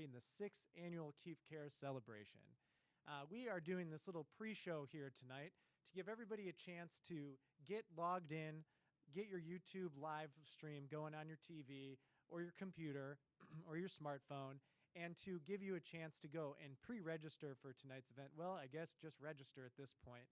celebrating the 6th annual Keefe Cares celebration. We are doing this little pre-show here tonight to give everybody a chance to get logged in, get your YouTube live stream going on your TV or your computer or your smartphone, and to give you a chance to go and pre-register for tonight's event. Well, I guess just register at this point,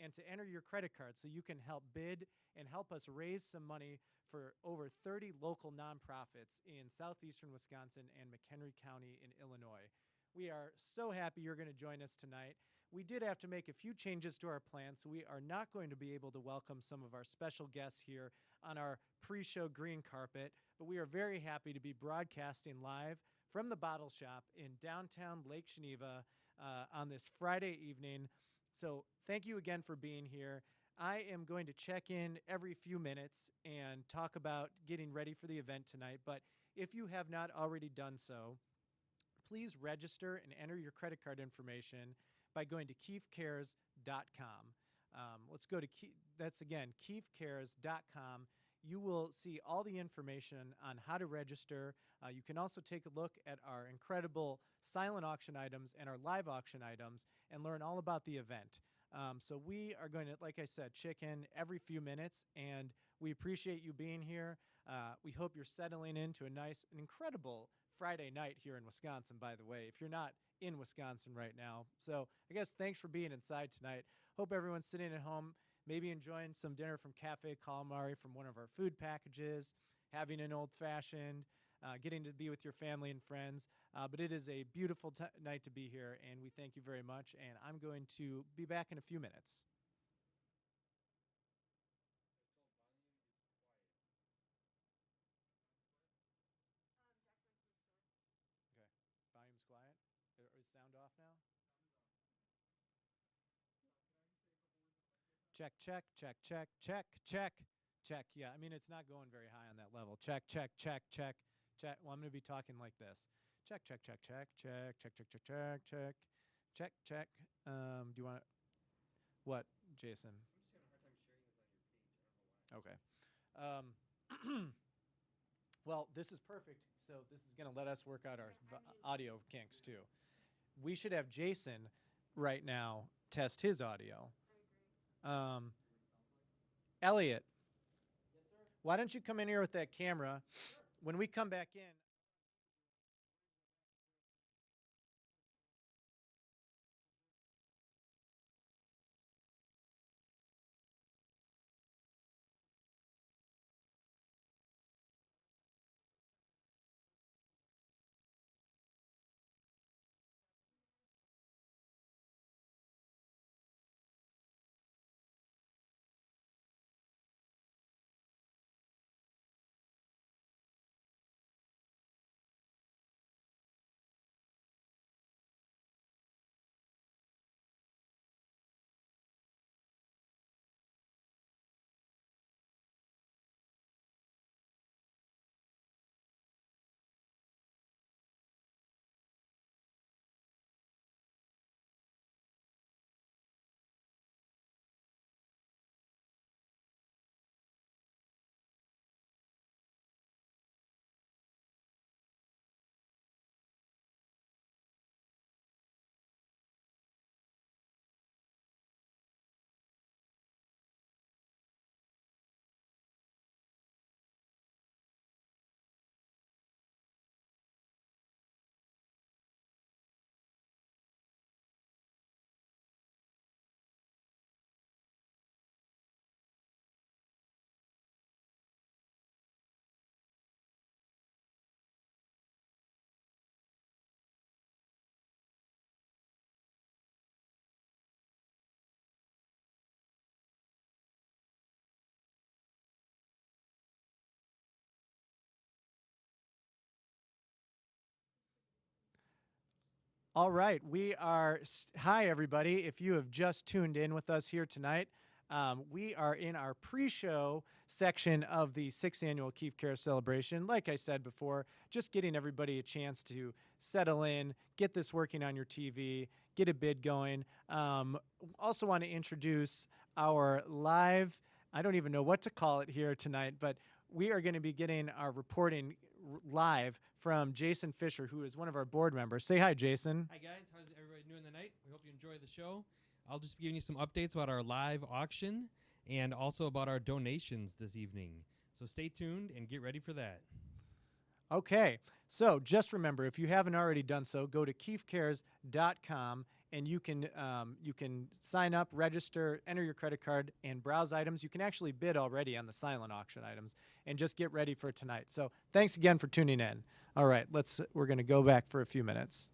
and to enter your credit card so you can help bid and help us raise some money for over 30 local nonprofits in southeastern Wisconsin and McHenry County in Illinois. We are so happy you're going to join us tonight. We did have to make a few changes to our plan, so we are not going to be able to welcome some of our special guests here on our pre-show green carpet, but we are very happy to be broadcasting live from the Bottle Shop in downtown Lake Geneva on this Friday evening. So thank you again for being here. I am going to check in every few minutes and talk about getting ready for the event tonight, but if you have not already done so, please register and enter your credit card information by going to keefecares.com. Let's go to, that's again, keefecares.com. You will see all the information on how to register. You can also take a look at our incredible silent auction items and our live auction items and learn all about the event. So we are going to, like I said, check in every few minutes, and we appreciate you being here. We hope you're settling into a nice and incredible Friday night here in Wisconsin, by the way, if you're not in Wisconsin right now. So I guess thanks for being inside tonight. Hope everyone's sitting at home, maybe enjoying some dinner from Cafe Calamari from one of our food packages, having an old-fashioned, getting to be with your family and friends. But it is a beautiful night to be here, and we thank you very much. And I'm going to be back in a few minutes. Okay, volume's quiet. Is sound off now? Check, check, check, check, check, check, check. Yeah, I mean, it's not going very high on that level. Check, check, check, check, check. Well, I'm going to be talking like this. Check, check, check, check, check, check, check, check, check, check, check, check. Do you want to, what, Jason? I'm just having a hard time sharing this on your page. I don't know why. Okay. Well, this is perfect. So this is going to let us work out our audio kinks, too. We should have Jason right now test his audio. Elliot, why don't you come in here with that camera? When we come back in. All right, we are, hi everybody. If you have just tuned in with us here tonight, we are in our pre-show section of the 6th annual Keefe Cares celebration. Like I said before, just getting everybody a chance to settle in, get this working on your TV, get a bid going. Also want to introduce our live, I don't even know what to call it here tonight, but we are going to be getting our reporting live from Jason Fisher, who is one of our board members. Say hi, Jason. Hi, guys. How's everybody doing tonight? We hope you enjoy the show. I'll just be giving you some updates about our live auction and also about our donations this evening. So stay tuned and get ready for that. Okay, so just remember, if you haven't already done so, go to keefecares.com and you can sign up, register, enter your credit card, and browse items. You can actually bid already on the silent auction items and just get ready for tonight. So thanks again for tuning in. All right, we're going to go back for a few minutes.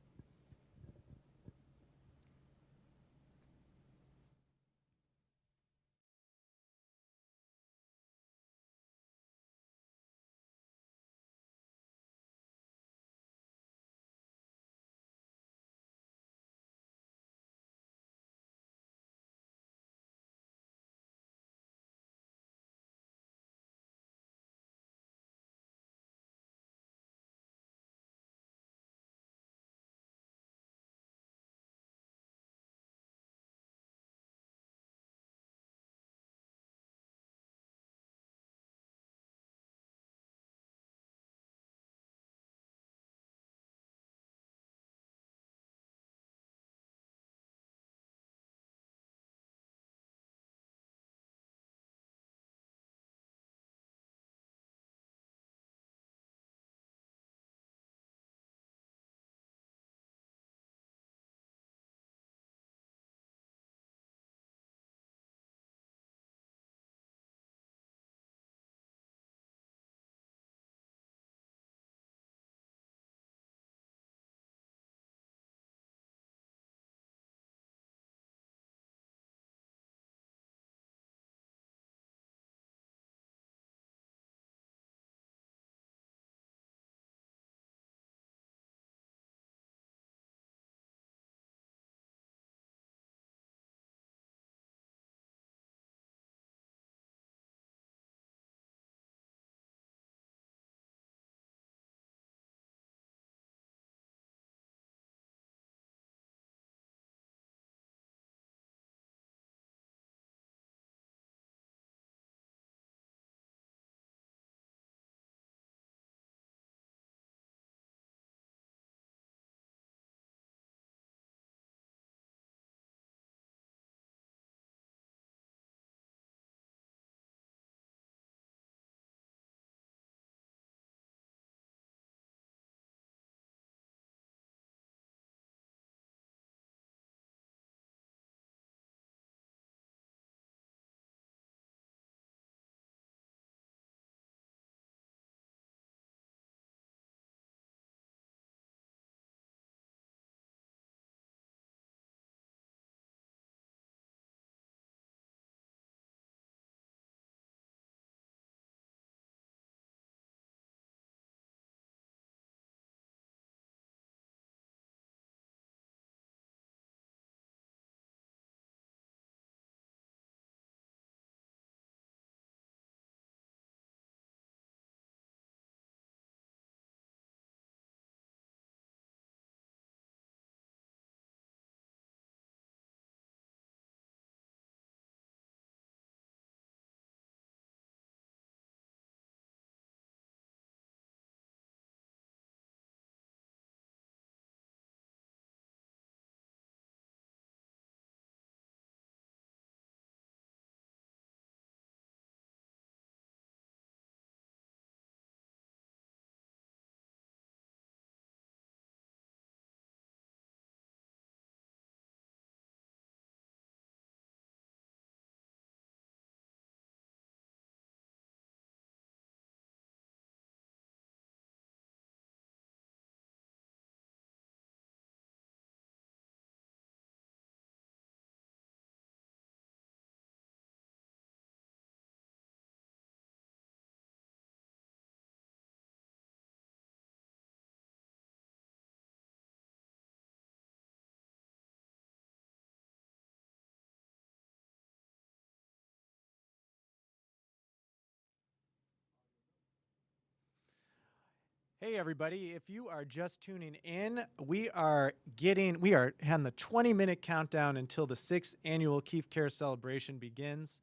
Hey everybody, if you are just tuning in, we are on the 20-minute countdown until the 6th annual Keefe Care celebration begins.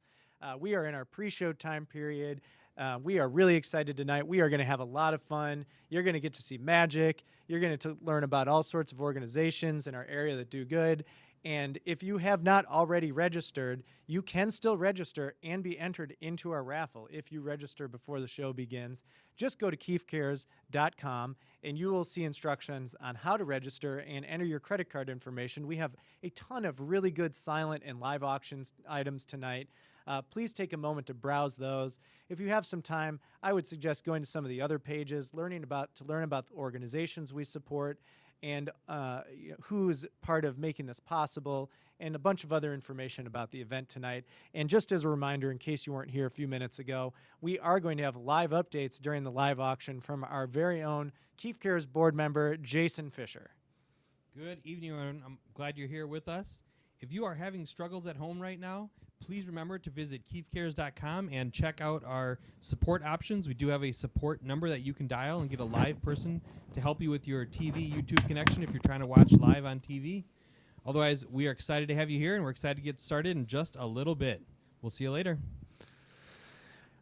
We are in our pre-show time period. We are really excited tonight. We are going to have a lot of fun. You're going to get to see magic. You're going to learn about all sorts of organizations in our area that do good. And if you have not already registered, you can still register and be entered into our raffle if you register before the show begins. Just go to keefecares.com and you will see instructions on how to register and enter your credit card information. We have a ton of really good silent and live auctions items tonight. Please take a moment to browse those. If you have some time, I would suggest going to some of the other pages, to learn about the organizations we support, and who's part of making this possible, and a bunch of other information about the event tonight. And just as a reminder, in case you weren't here a few minutes ago, we are going to have live updates during the live auction from our very own Keefe Cares board member, Jason Fisher. Good evening, everyone. I'm glad you're here with us. If you are having struggles at home right now, please remember to visit keefecares.com and check out our support options. We do have a support number that you can dial and get a live person to help you with your TV, YouTube connection if you're trying to watch live on TV. Otherwise, we are excited to have you here, and we're excited to get started in just a little bit. We'll see you later.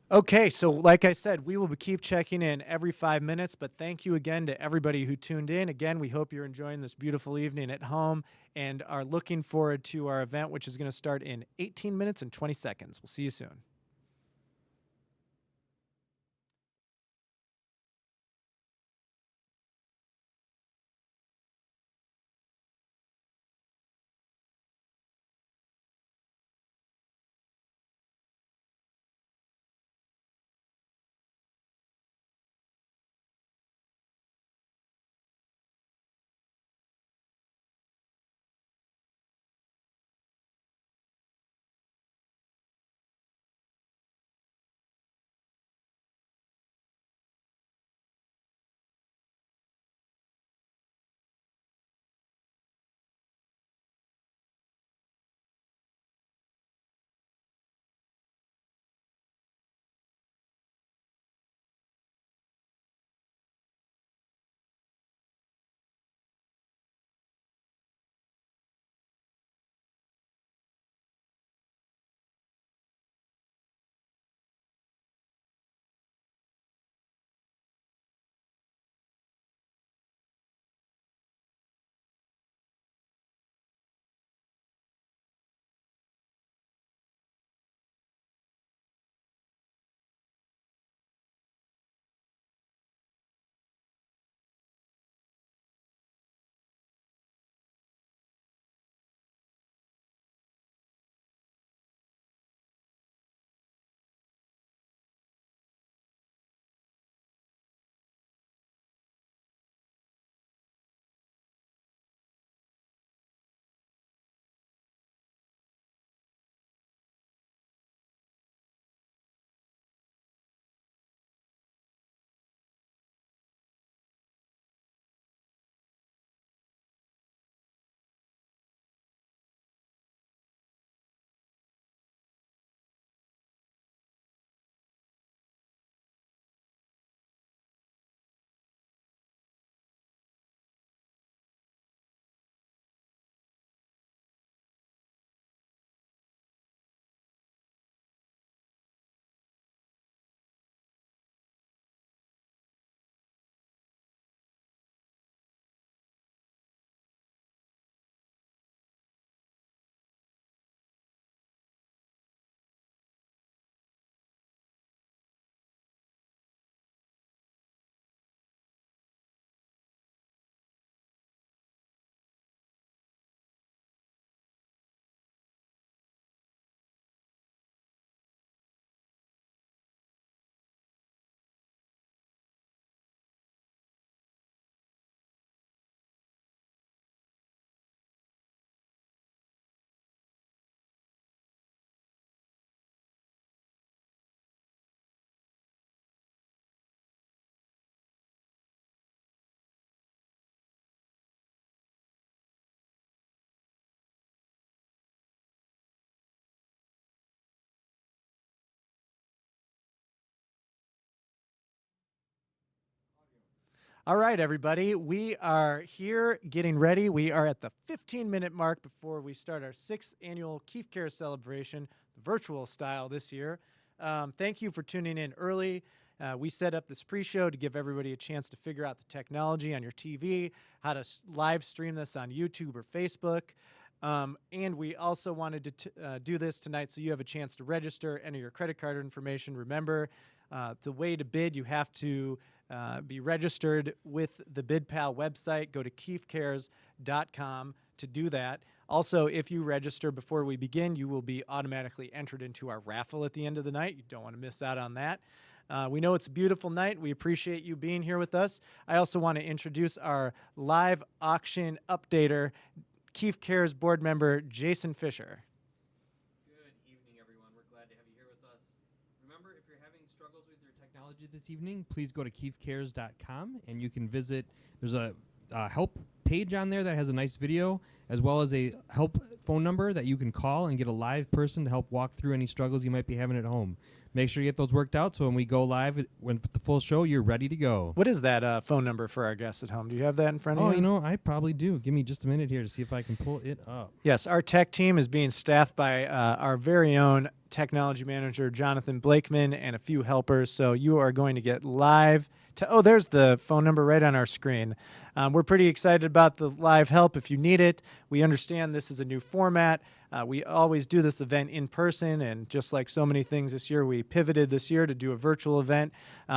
Okay, so like I said, we will keep checking in every 5 minutes, but thank you again to everybody who tuned in. Again, we hope you're enjoying this beautiful evening at home and are looking forward to our event, which is going to start in 18 minutes and 20 seconds. We'll see you soon. All right, everybody, we are here getting ready. We are at the 15-minute mark before we start our 6th annual Keefe Care celebration, the virtual style this year. Thank you for tuning in early. We set up this pre-show to give everybody a chance to figure out the technology on your TV, how to live stream this on YouTube or Facebook. And we also wanted to do this tonight so you have a chance to register, enter your credit card information. Remember, the way to bid, you have to be registered with the BidPal website. Go to keefecares.com to do that. Also, if you register before we begin, you will be automatically entered into our raffle at the end of the night. You don't want to miss out on that. We know it's a beautiful night. We appreciate you being here with us. I also want to introduce our live auction updater, Keefe Cares board member Jason Fisher. Good evening, everyone. We're glad to have you here with us. Remember, if you're having struggles with your technology this evening, please go to keefecares.com and you can visit. There's a help page on there that has a nice video, as well as a help phone number that you can call and get a live person to help walk through any struggles you might be having at home. Make sure you get those worked out so when we go live, when the full show, you're ready to go. What is that phone number for our guests at home? Do you have that in front of you? Oh, you know, I probably do. Give me just a minute here to see if I can pull it up. Yes, our tech team is being staffed by our very own technology manager, Jonathan Blakeman, and a few helpers. So you are going to get live. There's the phone number right on our screen. We're pretty excited about the live help if you need it. We understand this is a new format. We always do this event in person, and just like so many things this year, we pivoted this year to do a virtual event.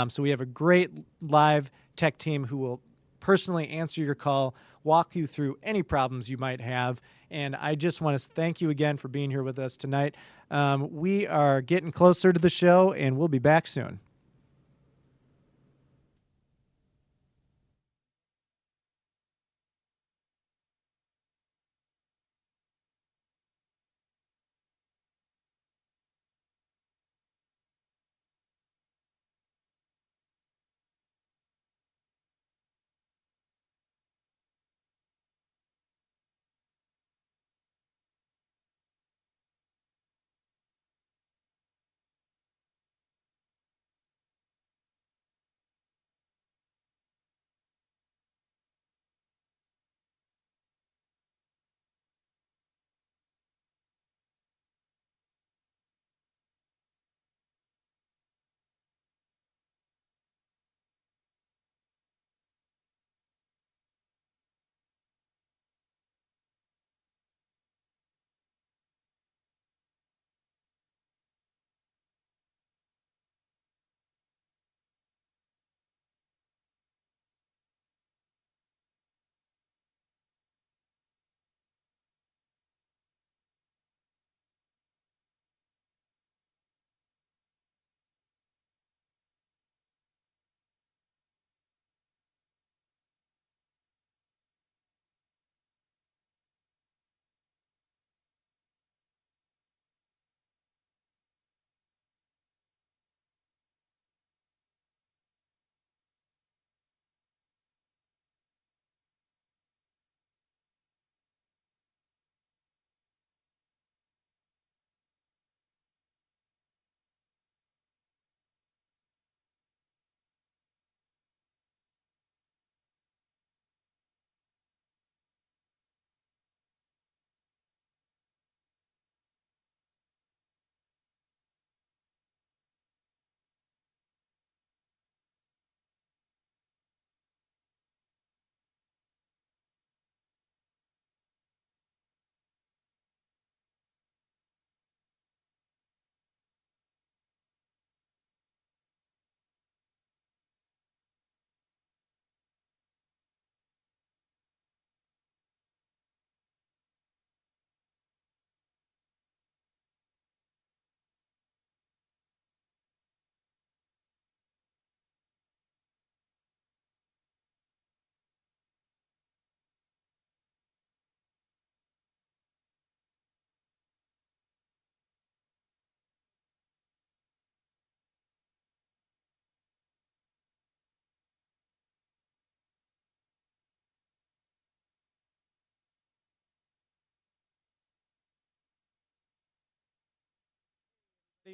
So we have a great live tech team who will personally answer your call, walk you through any problems you might have. And I just want to thank you again for being here with us tonight. We are getting closer to the show, and we'll be back soon.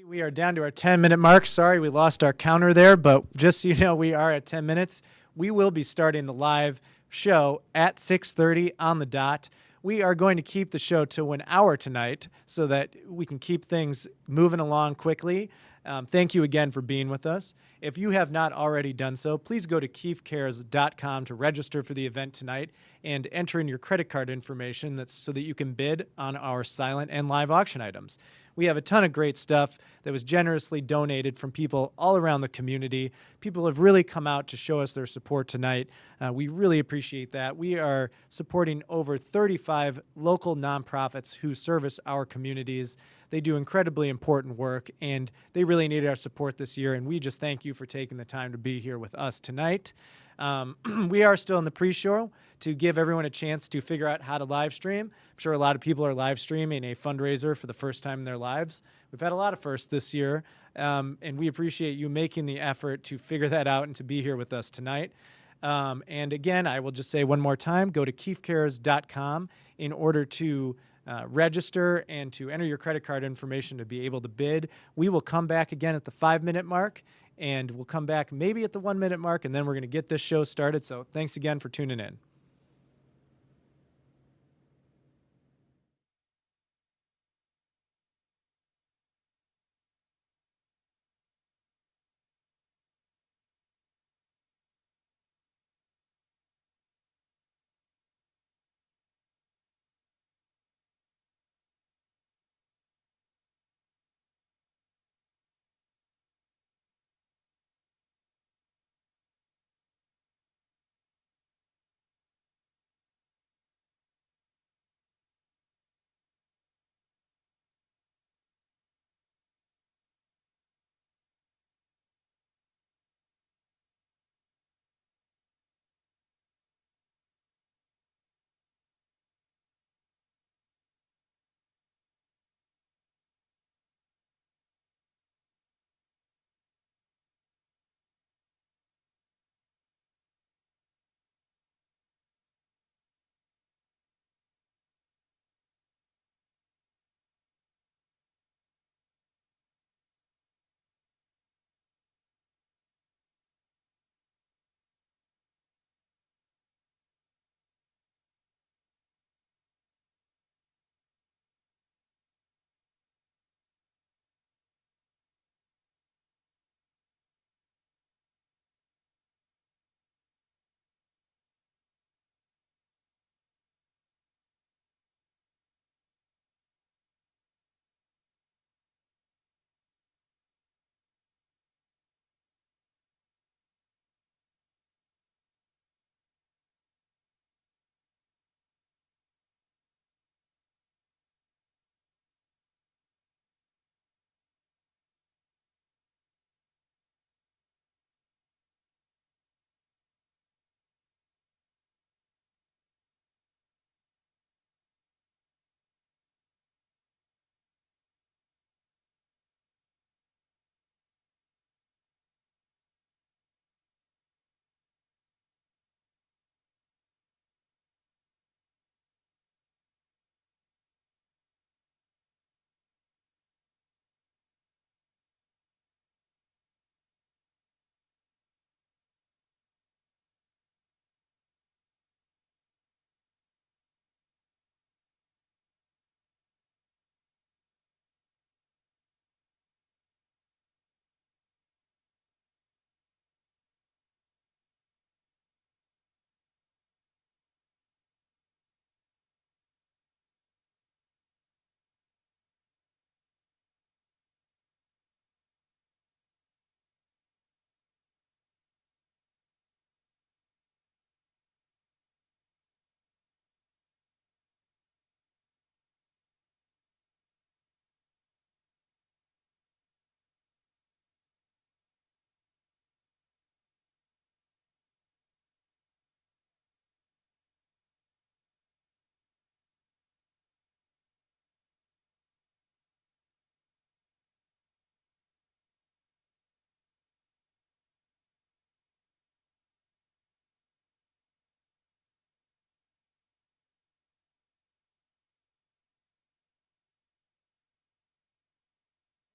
We are down to our 10-minute mark. Sorry, we lost our counter there, but just so you know, we are at 10 minutes. We will be starting the live show at 6:30 on the dot. We are going to keep the show to 1 hour tonight so that we can keep things moving along quickly. Thank you again for being with us. If you have not already done so, please go to keefecares.com to register for the event tonight and enter in your credit card information so that you can bid on our silent and live auction items. We have a ton of great stuff that was generously donated from people all around the community. People have really come out to show us their support tonight. We really appreciate that. We are supporting over 35 local nonprofits who service our communities. They do incredibly important work, and they really needed our support this year, and we just thank you for taking the time to be here with us tonight. We are still in the pre-show to give everyone a chance to figure out how to live stream. I'm sure a lot of people are live streaming a fundraiser for the first time in their lives. We've had a lot of firsts this year, and we appreciate you making the effort to figure that out and to be here with us tonight. And again, I will just say one more time, go to keefecares.com in order to register and to enter your credit card information to be able to bid. We will come back again at the 5-minute mark, and we'll come back maybe at the 1-minute mark, and then we're going to get this show started. So thanks again for tuning in.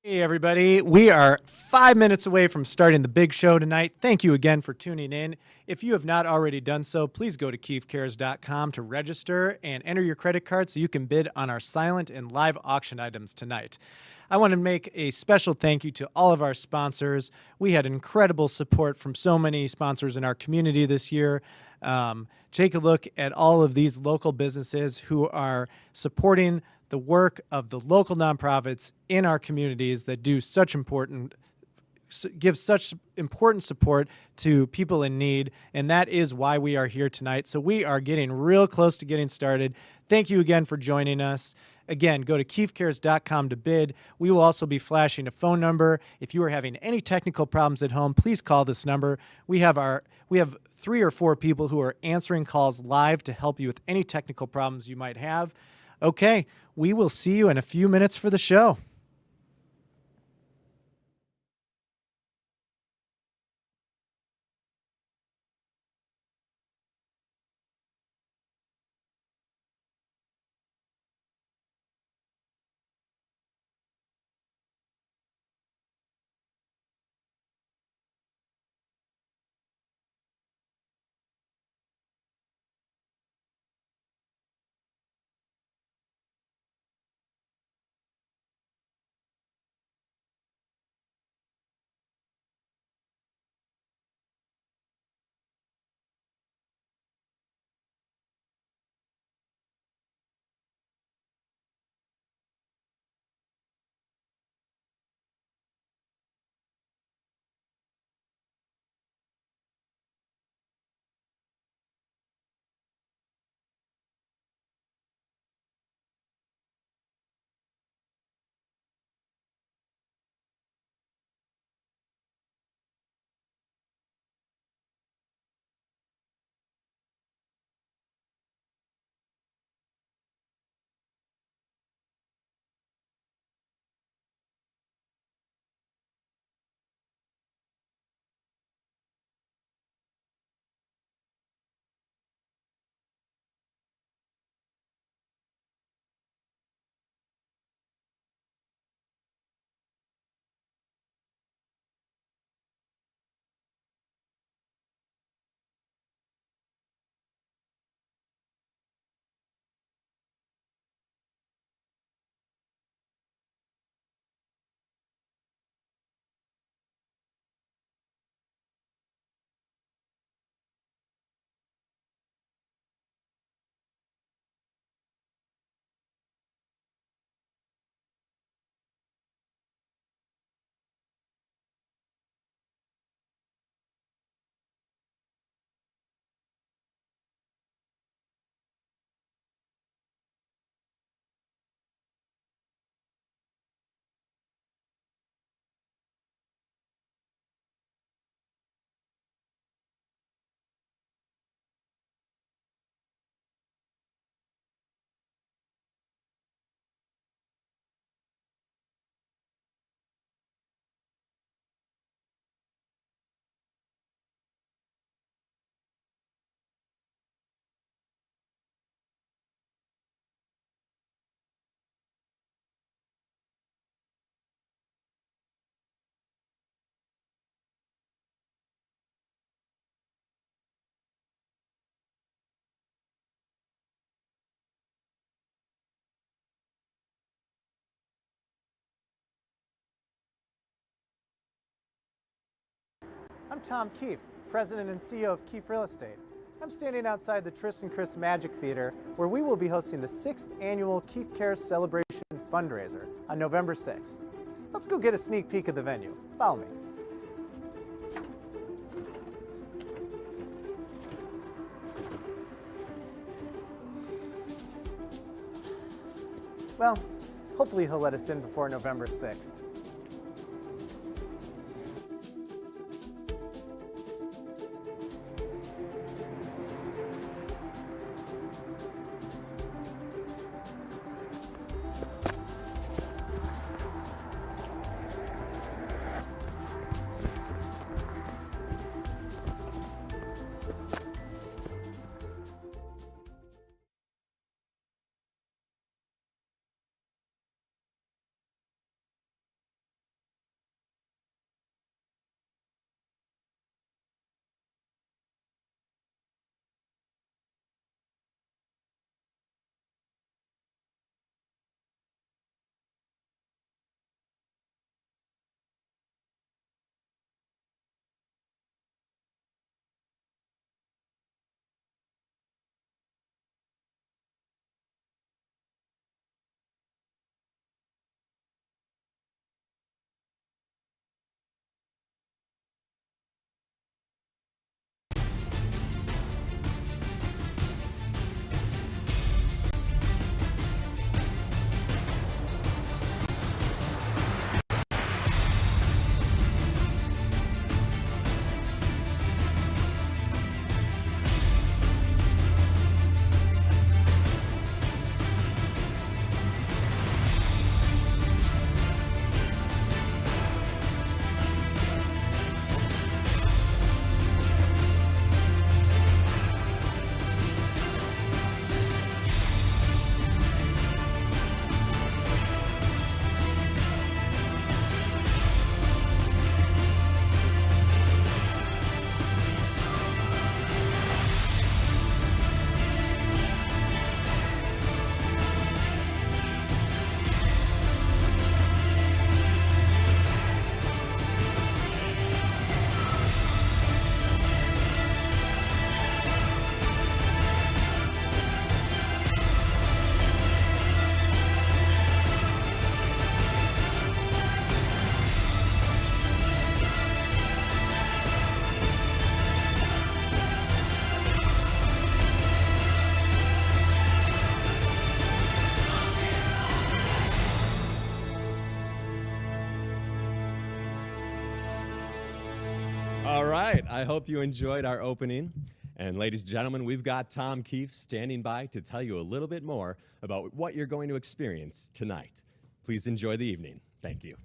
Hey, everybody. We are 5 minutes away from starting the big show tonight. Thank you again for tuning in. If you have not already done so, please go to keefecares.com to register and enter your credit card so you can bid on our silent and live auction items tonight. I want to make a special thank you to all of our sponsors. We had incredible support from so many sponsors in our community this year. Take a look at all of these local businesses who are supporting the work of the local nonprofits in our communities that do give such important support to people in need, and that is why we are here tonight. So we are getting real close to getting started. Thank you again for joining us. Again, go to keefecares.com to bid. We will also be flashing a phone number. If you are having any technical problems at home, please call this number. We have 3 or 4 people who are answering calls live to help you with any technical problems you might have. Okay, we will see you in a few minutes for the show. I'm Tom Keefe, President and CEO of Keefe Real Estate. I'm standing outside the Tristan Crist Magic Theater, where we will be hosting the 6th annual Keefe Cares Celebration fundraiser on November 6th. Let's go get a sneak peek of the venue. Follow me. Well, hopefully he'll let us in before November 6th. right. I hope you enjoyed our opening. And ladies and gentlemen, we've got Tom Keefe standing by to tell you a little bit more about what you're going to experience tonight. Please enjoy the evening. Thank you.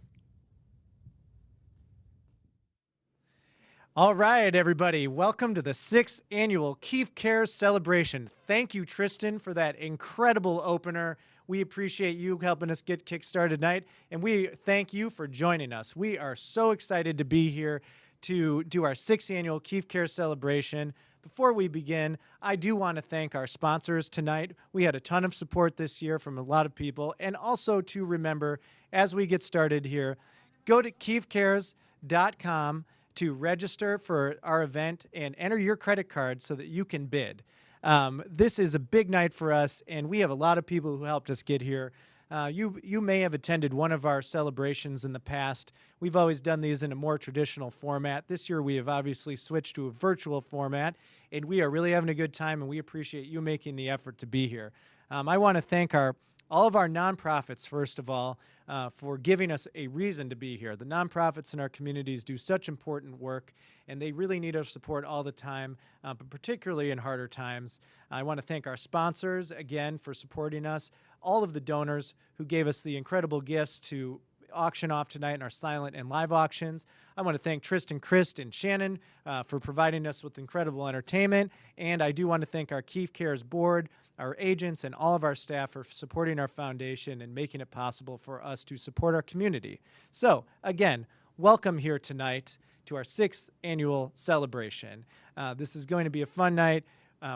All right, everybody. Welcome to the 6th annual Keefe Cares celebration. Thank you, Tristan, for that incredible opener. We appreciate you helping us get kick-started tonight, and we thank you for joining us. We are so excited to be here to do our 6th annual Keefe Cares celebration. Before we begin, I do want to thank our sponsors tonight. We had a ton of support this year from a lot of people, and also to remember, as we get started here, go to keefecares.com to register for our event and enter your credit card so that you can bid. This is a big night for us, and we have a lot of people who helped us get here. You may have attended one of our celebrations in the past. We've always done these in a more traditional format. This year we have obviously switched to a virtual format, and we are really having a good time, and we appreciate you making the effort to be here. I want to thank all of our nonprofits, first of all, for giving us a reason to be here. The nonprofits in our communities do such important work, and they really need our support all the time, but particularly in harder times. I want to thank our sponsors, again, for supporting us, all of the donors who gave us the incredible gifts to auction off tonight in our silent and live auctions. I want to thank Tristan Crist and Shannon for providing us with incredible entertainment, and I do want to thank our Keefe Cares board, our agents, and all of our staff for supporting our foundation and making it possible for us to support our community. So, again, welcome here tonight to our 6th annual celebration. This is going to be a fun night.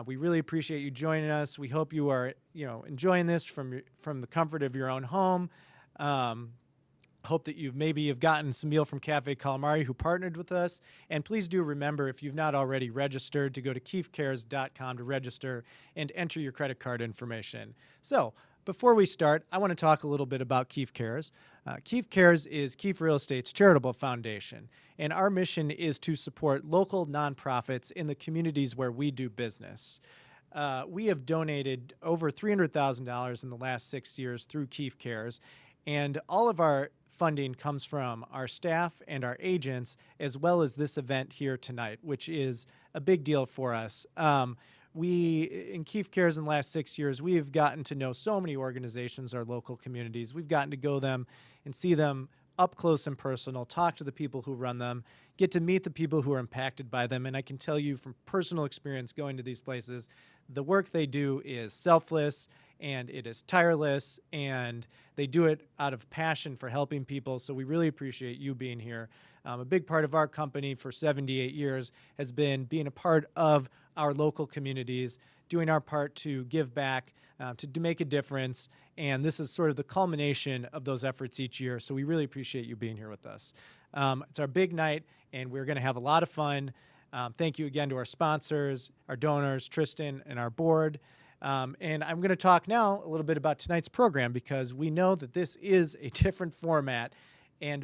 We really appreciate you joining us. We hope you are, enjoying this from the comfort of your own home. Hope that you've gotten some meal from Cafe Calamari, who partnered with us. And please do remember, if you've not already registered, to go to keefecares.com to register and enter your credit card information. So before we start, I want to talk a little bit about Keefe Cares. Keefe Cares is Keefe Real Estate's charitable foundation, and our mission is to support local nonprofits in the communities where we do business. We have donated over $300,000 in the last 6 years through Keefe Cares, and all of our funding comes from our staff and our agents, as well as this event here tonight, which is a big deal for us. In Keefe Cares in the last 6 years, we have gotten to know so many organizations, our local communities. We've gotten to go them and see them up close and personal, talk to the people who run them, get to meet the people who are impacted by them. And I can tell you from personal experience going to these places, the work they do is selfless and it is tireless, and they do it out of passion for helping people. So we really appreciate you being here. A big part of our company for 78 years has been being a part of our local communities, doing our part to give back, to make a difference. And this is sort of the culmination of those efforts each year. So we really appreciate you being here with us. It's our big night, and we're going to have a lot of fun. Thank you again to our sponsors, our donors, Tristan, and our board. And I'm going to talk now a little bit about tonight's program, because we know that this is a different format,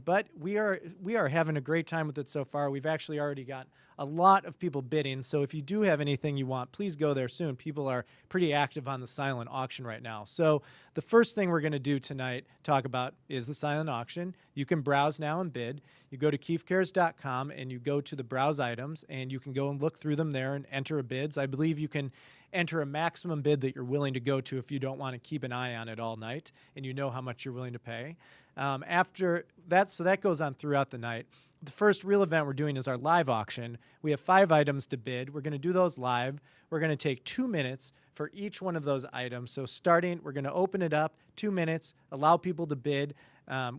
but we are having a great time with it so far. We've actually already got a lot of people bidding, so if you do have anything you want, please go there soon. People are pretty active on the silent auction right now. So the first thing we're going to do tonight, talk about, is the silent auction. You can browse now and bid. You go to keefecares.com and you go to the browse items, and you can go and look through them there and enter bids. I believe you can enter a maximum bid that you're willing to go to if you don't want to keep an eye on it all night and you know how much you're willing to pay. After that, so that goes on throughout the night. The first real event we're doing is our live auction. We have 5 items to bid. We're going to do those live. We're going to take 2 minutes for each one of those items. So starting, we're going to open it up, 2 minutes, allow people to bid.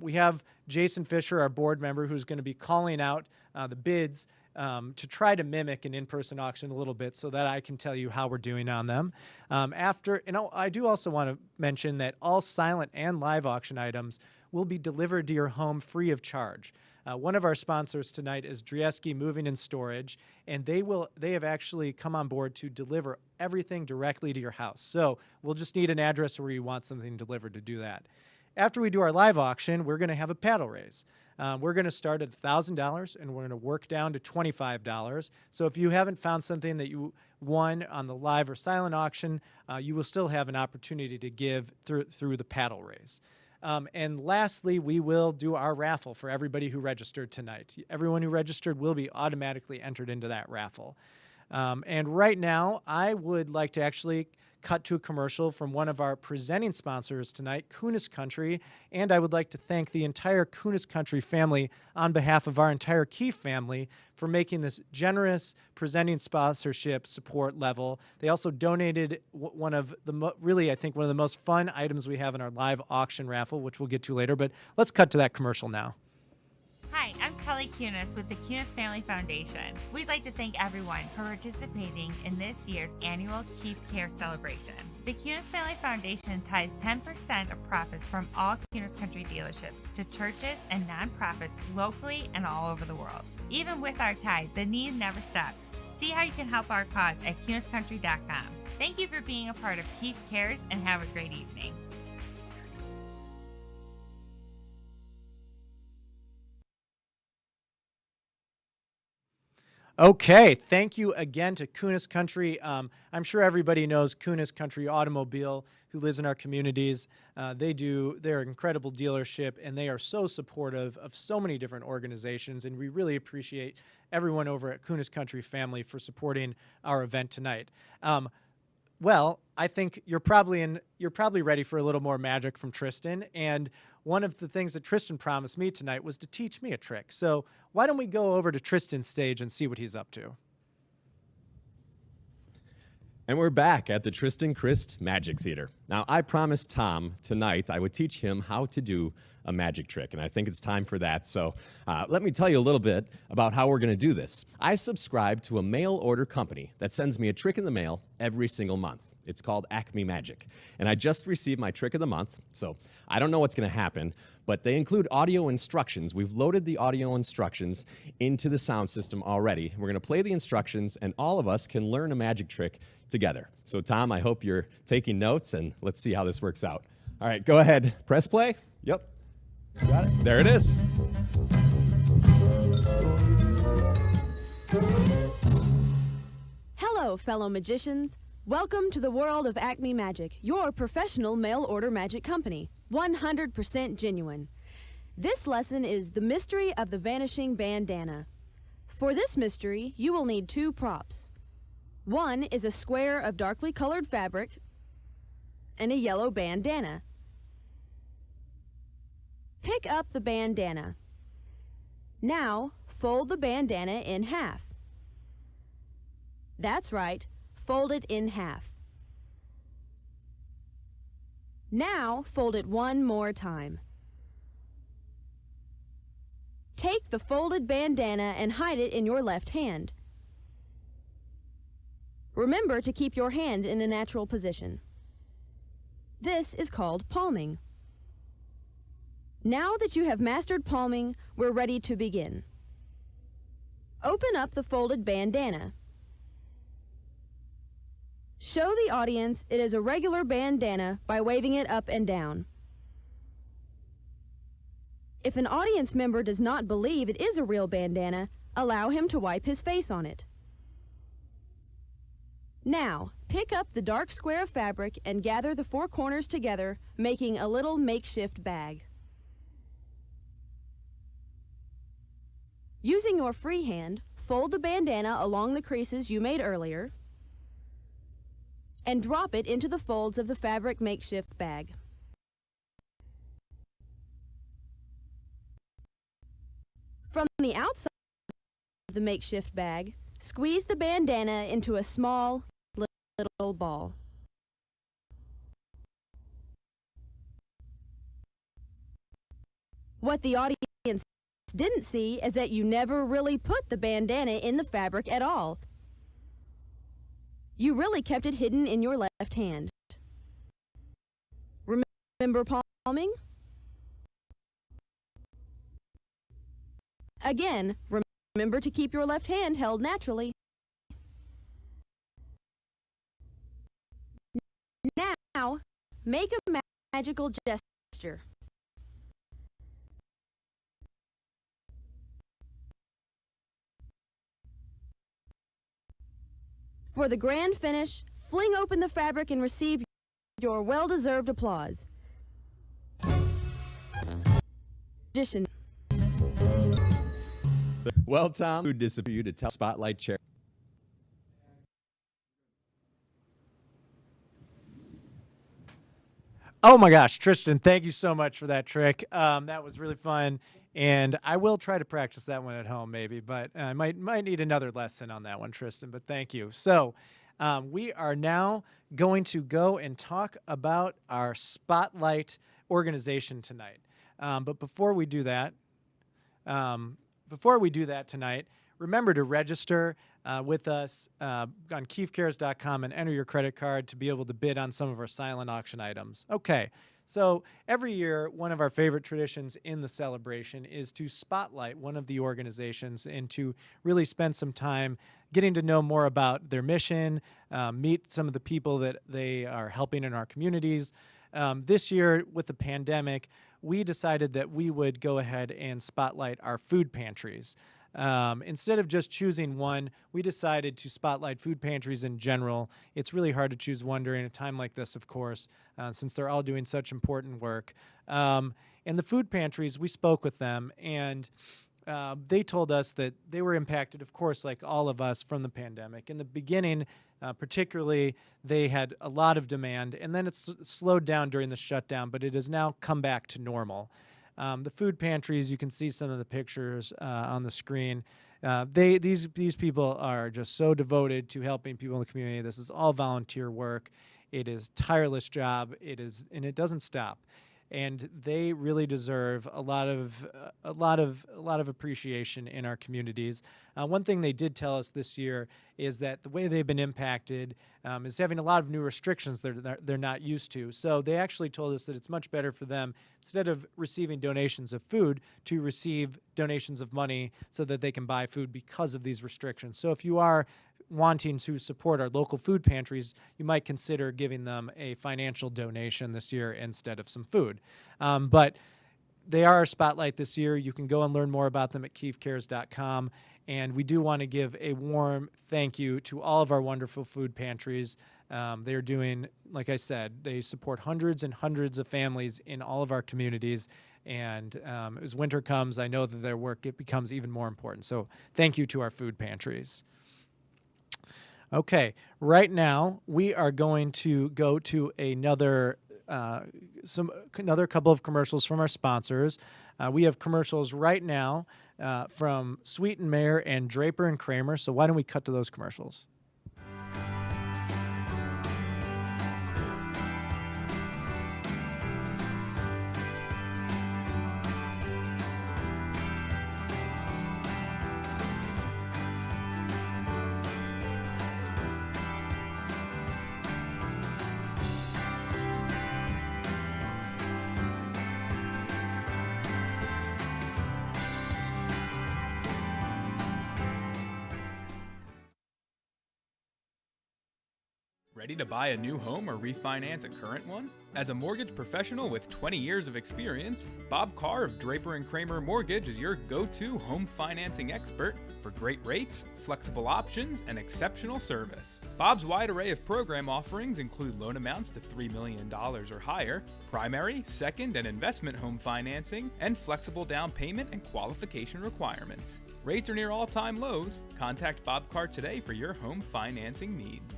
We have Jason Fisher, our board member, who's going to be calling out the bids to try to mimic an in-person auction a little bit so that I can tell you how we're doing on them. I do also want to mention that all silent and live auction items will be delivered to your home free of charge. One of our sponsors tonight is Drieski Moving and Storage, and they have actually come on board to deliver everything directly to your house. So we'll just need an address where you want something delivered to do that. After we do our live auction, we're going to have a paddle raise. We're going to start at $1,000, and we're going to work down to $25. So if you haven't found something that you won on the live or silent auction, you will still have an opportunity to give through the paddle raise. And lastly, we will do our raffle for everybody who registered tonight. Everyone who registered will be automatically entered into that raffle. And right now, I would like to actually cut to a commercial from one of our presenting sponsors tonight, Kunis Country, and I would like to thank the entire Kunis Country family on behalf of our entire Keefe family for making this generous presenting sponsorship support level. They also donated one of the really, I think, one of the most fun items we have in our live auction raffle, which we'll get to later, but let's cut to that commercial now. Hi, I'm Kelly Kunis with the Kunis Family Foundation. We'd like to thank everyone for participating in this year's annual Keefe Care celebration. The Kunis Family Foundation ties 10% of profits from all Kunis Country dealerships to churches and nonprofits locally and all over the world. Even with our tithe, the need never stops. See how you can help our cause at kuniscountry.com. Thank you for being a part of Keefe Cares and have a great evening. Okay, thank you again to Kunis Country. I'm sure everybody knows Kunis Country Automobile who lives in our communities. They're an incredible dealership, and they are so supportive of so many different organizations, and we really appreciate everyone over at Kunis Country family for supporting our event tonight. Well, I think you're probably ready for a little more magic from Tristan, and one of the things that Tristan promised me tonight was to teach me a trick. So why don't we go over to Tristan's stage and see what he's up to? And we're back at the Tristan Crist Magic Theater. Now, I promised Tom tonight I would teach him how to do a magic trick, and I think it's time for that. So let me tell you a little bit about how we're going to do this. I subscribe to a mail order company that sends me a trick in the mail every single month. It's called Acme Magic, and I just received my trick of the month, so I don't know what's going to happen, but they include audio instructions. We've loaded the audio instructions into the sound system already. We're going to play the instructions, and all of us can learn a magic trick together. So Tom, I hope you're taking notes, and let's see how this works out. All right, go ahead. Press play. Yep. Got it. There it is. Hello, fellow magicians. Welcome to the world of Acme Magic, your professional mail order magic company. 100% genuine. This lesson is the mystery of the vanishing bandana. For this mystery, you will need two props. One is a square of darkly colored fabric and a yellow bandana. Pick up the bandana. Now, fold the bandana in half. That's right, fold it in half. Now, fold it one more time. Take the folded bandana and hide it in your left hand. Remember to keep your hand in a natural position. This is called palming. Now that you have mastered palming, we're ready to begin. Open up the folded bandana. Show the audience it is a regular bandana by waving it up and down. If an audience member does not believe it is a real bandana, allow him to wipe his face on it. Now, pick up the dark square of fabric and gather the four corners together, making a little makeshift bag. Using your free hand, fold the bandana along the creases you made earlier and drop it into the folds of the fabric makeshift bag. From the outside of the makeshift bag, squeeze the bandana into a small little ball. What the audience didn't see is that you never really put the bandana in the fabric at all. You really kept it hidden in your left hand. Remember palming? Again, remember to keep your left hand held naturally. Now, make a magical gesture. For the grand finish, fling open the fabric and receive your well-deserved applause. tradition. Well, Tom, who disappeared you to tell Spotlight Chair. Oh my gosh, Tristan, thank you so much for that trick. That was really fun, and I will try to practice that one at home maybe, but I might need another lesson on that one, Tristan, but thank you. So we are now going to go and talk about our Spotlight organization tonight. But before we do that tonight, remember to register with us on keefecares.com and enter your credit card to be able to bid on some of our silent auction items. Okay, so every year, one of our favorite traditions in the celebration is to spotlight one of the organizations and to really spend some time getting to know more about their mission, meet some of the people that they are helping in our communities. This year, with the pandemic, we decided that we would go ahead and spotlight our food pantries. Instead of just choosing one, we decided to spotlight food pantries in general. It's really hard to choose one during a time like this, of course, since they're all doing such important work. And the food pantries, we spoke with them, and they told us that they were impacted, of course, like all of us, from the pandemic. In the beginning, particularly, they had a lot of demand, and then it's slowed down during the shutdown, but it has now come back to normal. The food pantries, you can see some of the pictures on the screen. These people are just so devoted to helping people in the community. This is all volunteer work. It is a tireless job. And it doesn't stop. And they really deserve a lot of appreciation in our communities. One thing they did tell us this year is that the way they've been impacted is having a lot of new restrictions they're not used to. So they actually told us that it's much better for them, instead of receiving donations of food, to receive donations of money so that they can buy food because of these restrictions. So if you are wanting to support our local food pantries, you might consider giving them a financial donation this year instead of some food. But they are our spotlight this year. You can go and learn more about them at keefecares.com. And we do want to give a warm thank you to all of our wonderful food pantries. They're doing, like I said, they support hundreds and hundreds of families in all of our communities. And as winter comes, I know that their work, it becomes even more important. So thank you to our food pantries. Okay, right now we are going to go to another couple of commercials from our sponsors. We have commercials right now from Sweet and Mayer and Draper and Kramer. So why don't we cut to those commercials? Ready to buy a new home or refinance a current one? As a mortgage professional with 20 years of experience, Bob Carr of Draper & Kramer Mortgage is your go-to home financing expert for great rates, flexible options, and exceptional service. Bob's wide array of program offerings include loan amounts to $3 million or higher, primary, second, and investment home financing, and flexible down payment and qualification requirements. Rates are near all-time lows. Contact Bob Carr today for your home financing needs.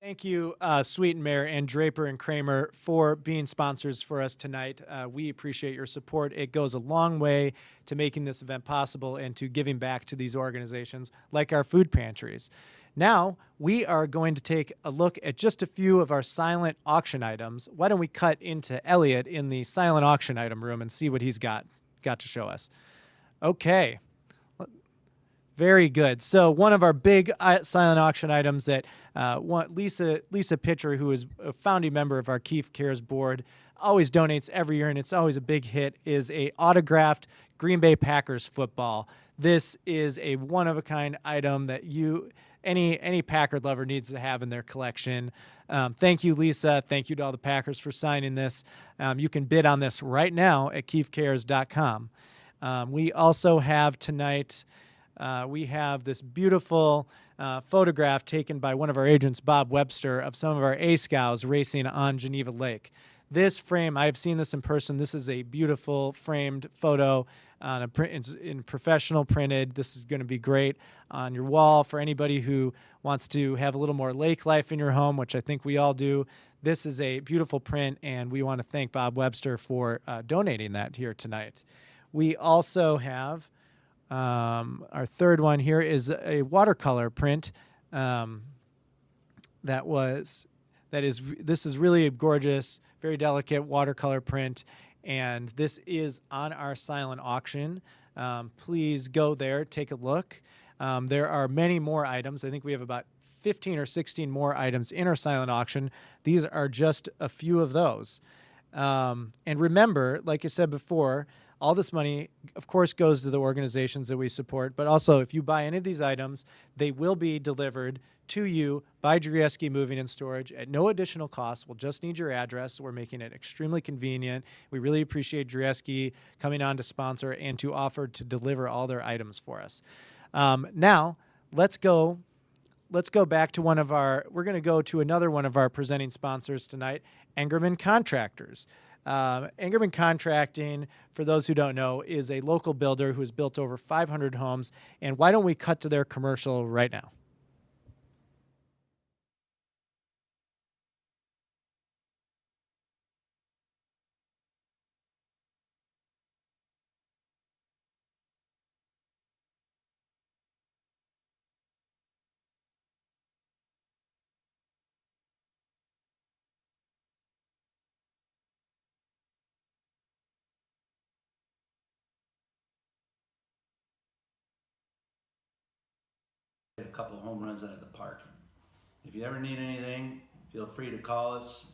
Thank you, Sweet and Mayer and Draper and Kramer, for being sponsors for us tonight. We appreciate your support. It goes a long way to making this event possible and to giving back to these organizations like our food pantries. Now, we are going to take a look at just a few of our silent auction items. Why don't we cut into Elliot in the silent auction item room and see what he's got to show us. Okay. Very good. So one of our big silent auction items that Lisa Pitcher, who is a founding member of our Keefe Cares board, always donates every year, and it's always a big hit, is a autographed Green Bay Packers football. This is a one-of-a-kind item that any Packer lover needs to have in their collection. Thank you, Lisa. Thank you to all the Packers for signing this. You can bid on this right now at keefecares.com. We also have tonight... we have this beautiful photograph taken by one of our agents, Bob Webster, of some of our A-Scows racing on Geneva Lake. This frame, I've seen this in person. This is a beautiful framed photo on a print. It's in professional printed. This is going to be great on your wall for anybody who wants to have a little more lake life in your home, which I think we all do. This is a beautiful print, and we want to thank Bob Webster for donating that here tonight. We also have our third one here is a watercolor print. This is really a gorgeous, very delicate watercolor print, and this is on our silent auction. Please go there, take a look. There are many more items. I think we have about 15 or 16 more items in our silent auction. These are just a few of those. And remember, like I said before, all this money, of course, goes to the organizations that we support, but also if you buy any of these items, they will be delivered to you by Drieski Moving and Storage at no additional cost. We'll just need your address. We're making it extremely convenient. We really appreciate Drieski coming on to sponsor and to offer to deliver all their items for us. Now, let's go back to we're going to go to another one of our presenting sponsors tonight, Engerman Contractors. Engerman Contracting, for those who don't know, is a local builder who has built over 500 homes. And why don't we cut to their commercial right now? A couple of home runs out of the park. If you ever need anything, feel free to call us.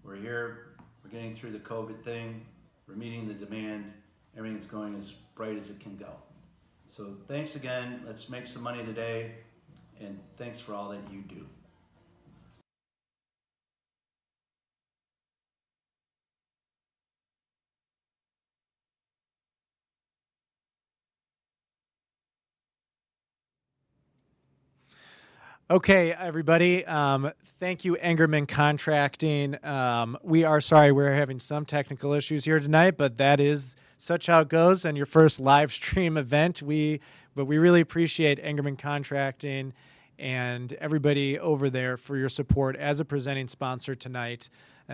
We're here. We're getting through the COVID thing. We're meeting the demand. Everything's going as bright as it can go. So thanks again. Let's make some money today. And thanks for all that you do. Okay, everybody. Thank you, Engerman Contracting. We are sorry we're having some technical issues here tonight, but that is such how it goes on your first live stream event. But we really appreciate Engerman Contracting and everybody over there for your support as a presenting sponsor tonight.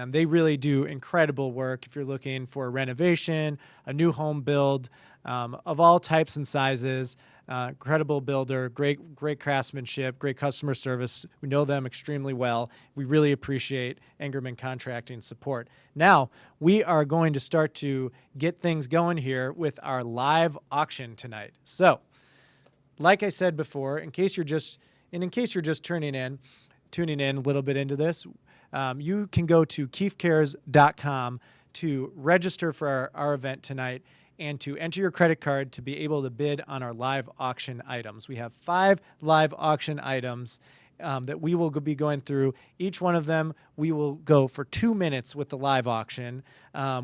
They really do incredible work if you're looking for a renovation, a new home build of all types and sizes. Incredible builder, great craftsmanship, great customer service. We know them extremely well. We really appreciate Engerman Contracting support. Now, we are going to start to get things going here with our live auction tonight. So, like I said before, in case you're just tuning in a little bit into this, you can go to keefecares.com to register for our event tonight and to enter your credit card to be able to bid on our live auction items. We have 5 live auction items that we will be going through. Each one of them, we will go for 2 minutes with the live auction.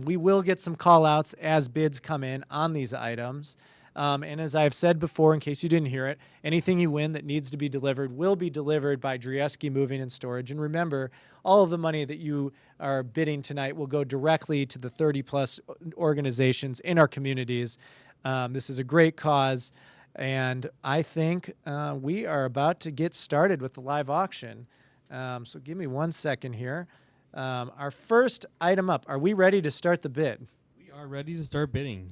We will get some call-outs as bids come in on these items. And as I've said before, in case you didn't hear it, anything you win that needs to be delivered will be delivered by Drieski Moving and Storage. And remember, all of the money that you are bidding tonight will go directly to the 30-plus organizations in our communities. This is a great cause, and I think we are about to get started with the live auction. So give me 1 second here. Our first item up, are we ready to start the bid? We are ready to start bidding.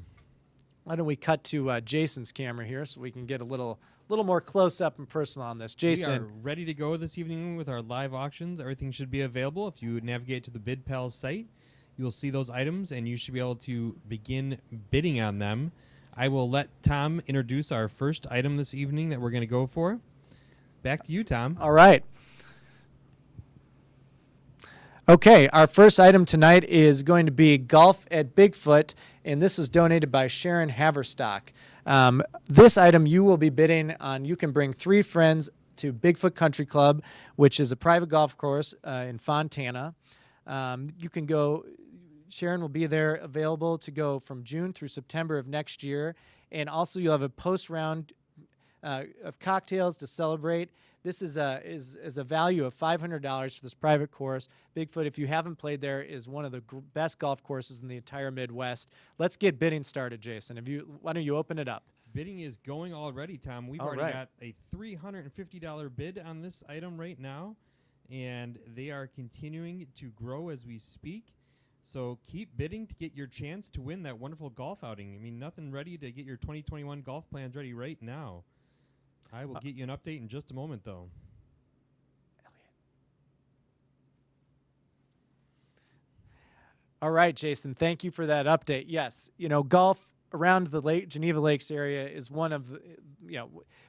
Why don't we cut to Jason's camera here so we can get a little more close up and personal on this. Jason. We are ready to go this evening with our live auctions. Everything should be available. If you navigate to the Bid Pals site, you will see those items, and you should be able to begin bidding on them. I will let Tom introduce our first item this evening that we're going to go for. Back to you, Tom. All right. Okay, our first item tonight is going to be Golf at Bigfoot, and this is donated by Sharon Haverstock. This item you will be bidding on. You can bring 3 friends to Bigfoot Country Club, which is a private golf course in Fontana. You can go. Sharon will be there available to go from June through September of next year, and also you'll have a post round of cocktails to celebrate. This is a value of $500 for this private course. Bigfoot, if you haven't played there, is one of the best golf courses in the entire Midwest. Let's get bidding started, Jason. Why don't you open it up? Bidding is going already, Tom. We've already got a $350 bid on this item right now, and they are continuing to grow as we speak. So keep bidding to get your chance to win that wonderful golf outing. I mean, nothing ready to get your 2021 golf plans ready right now. I will get you an update in just a moment, though. All right, Jason, thank you for that update. Yes, golf around the Lake Geneva Lakes area is one of the,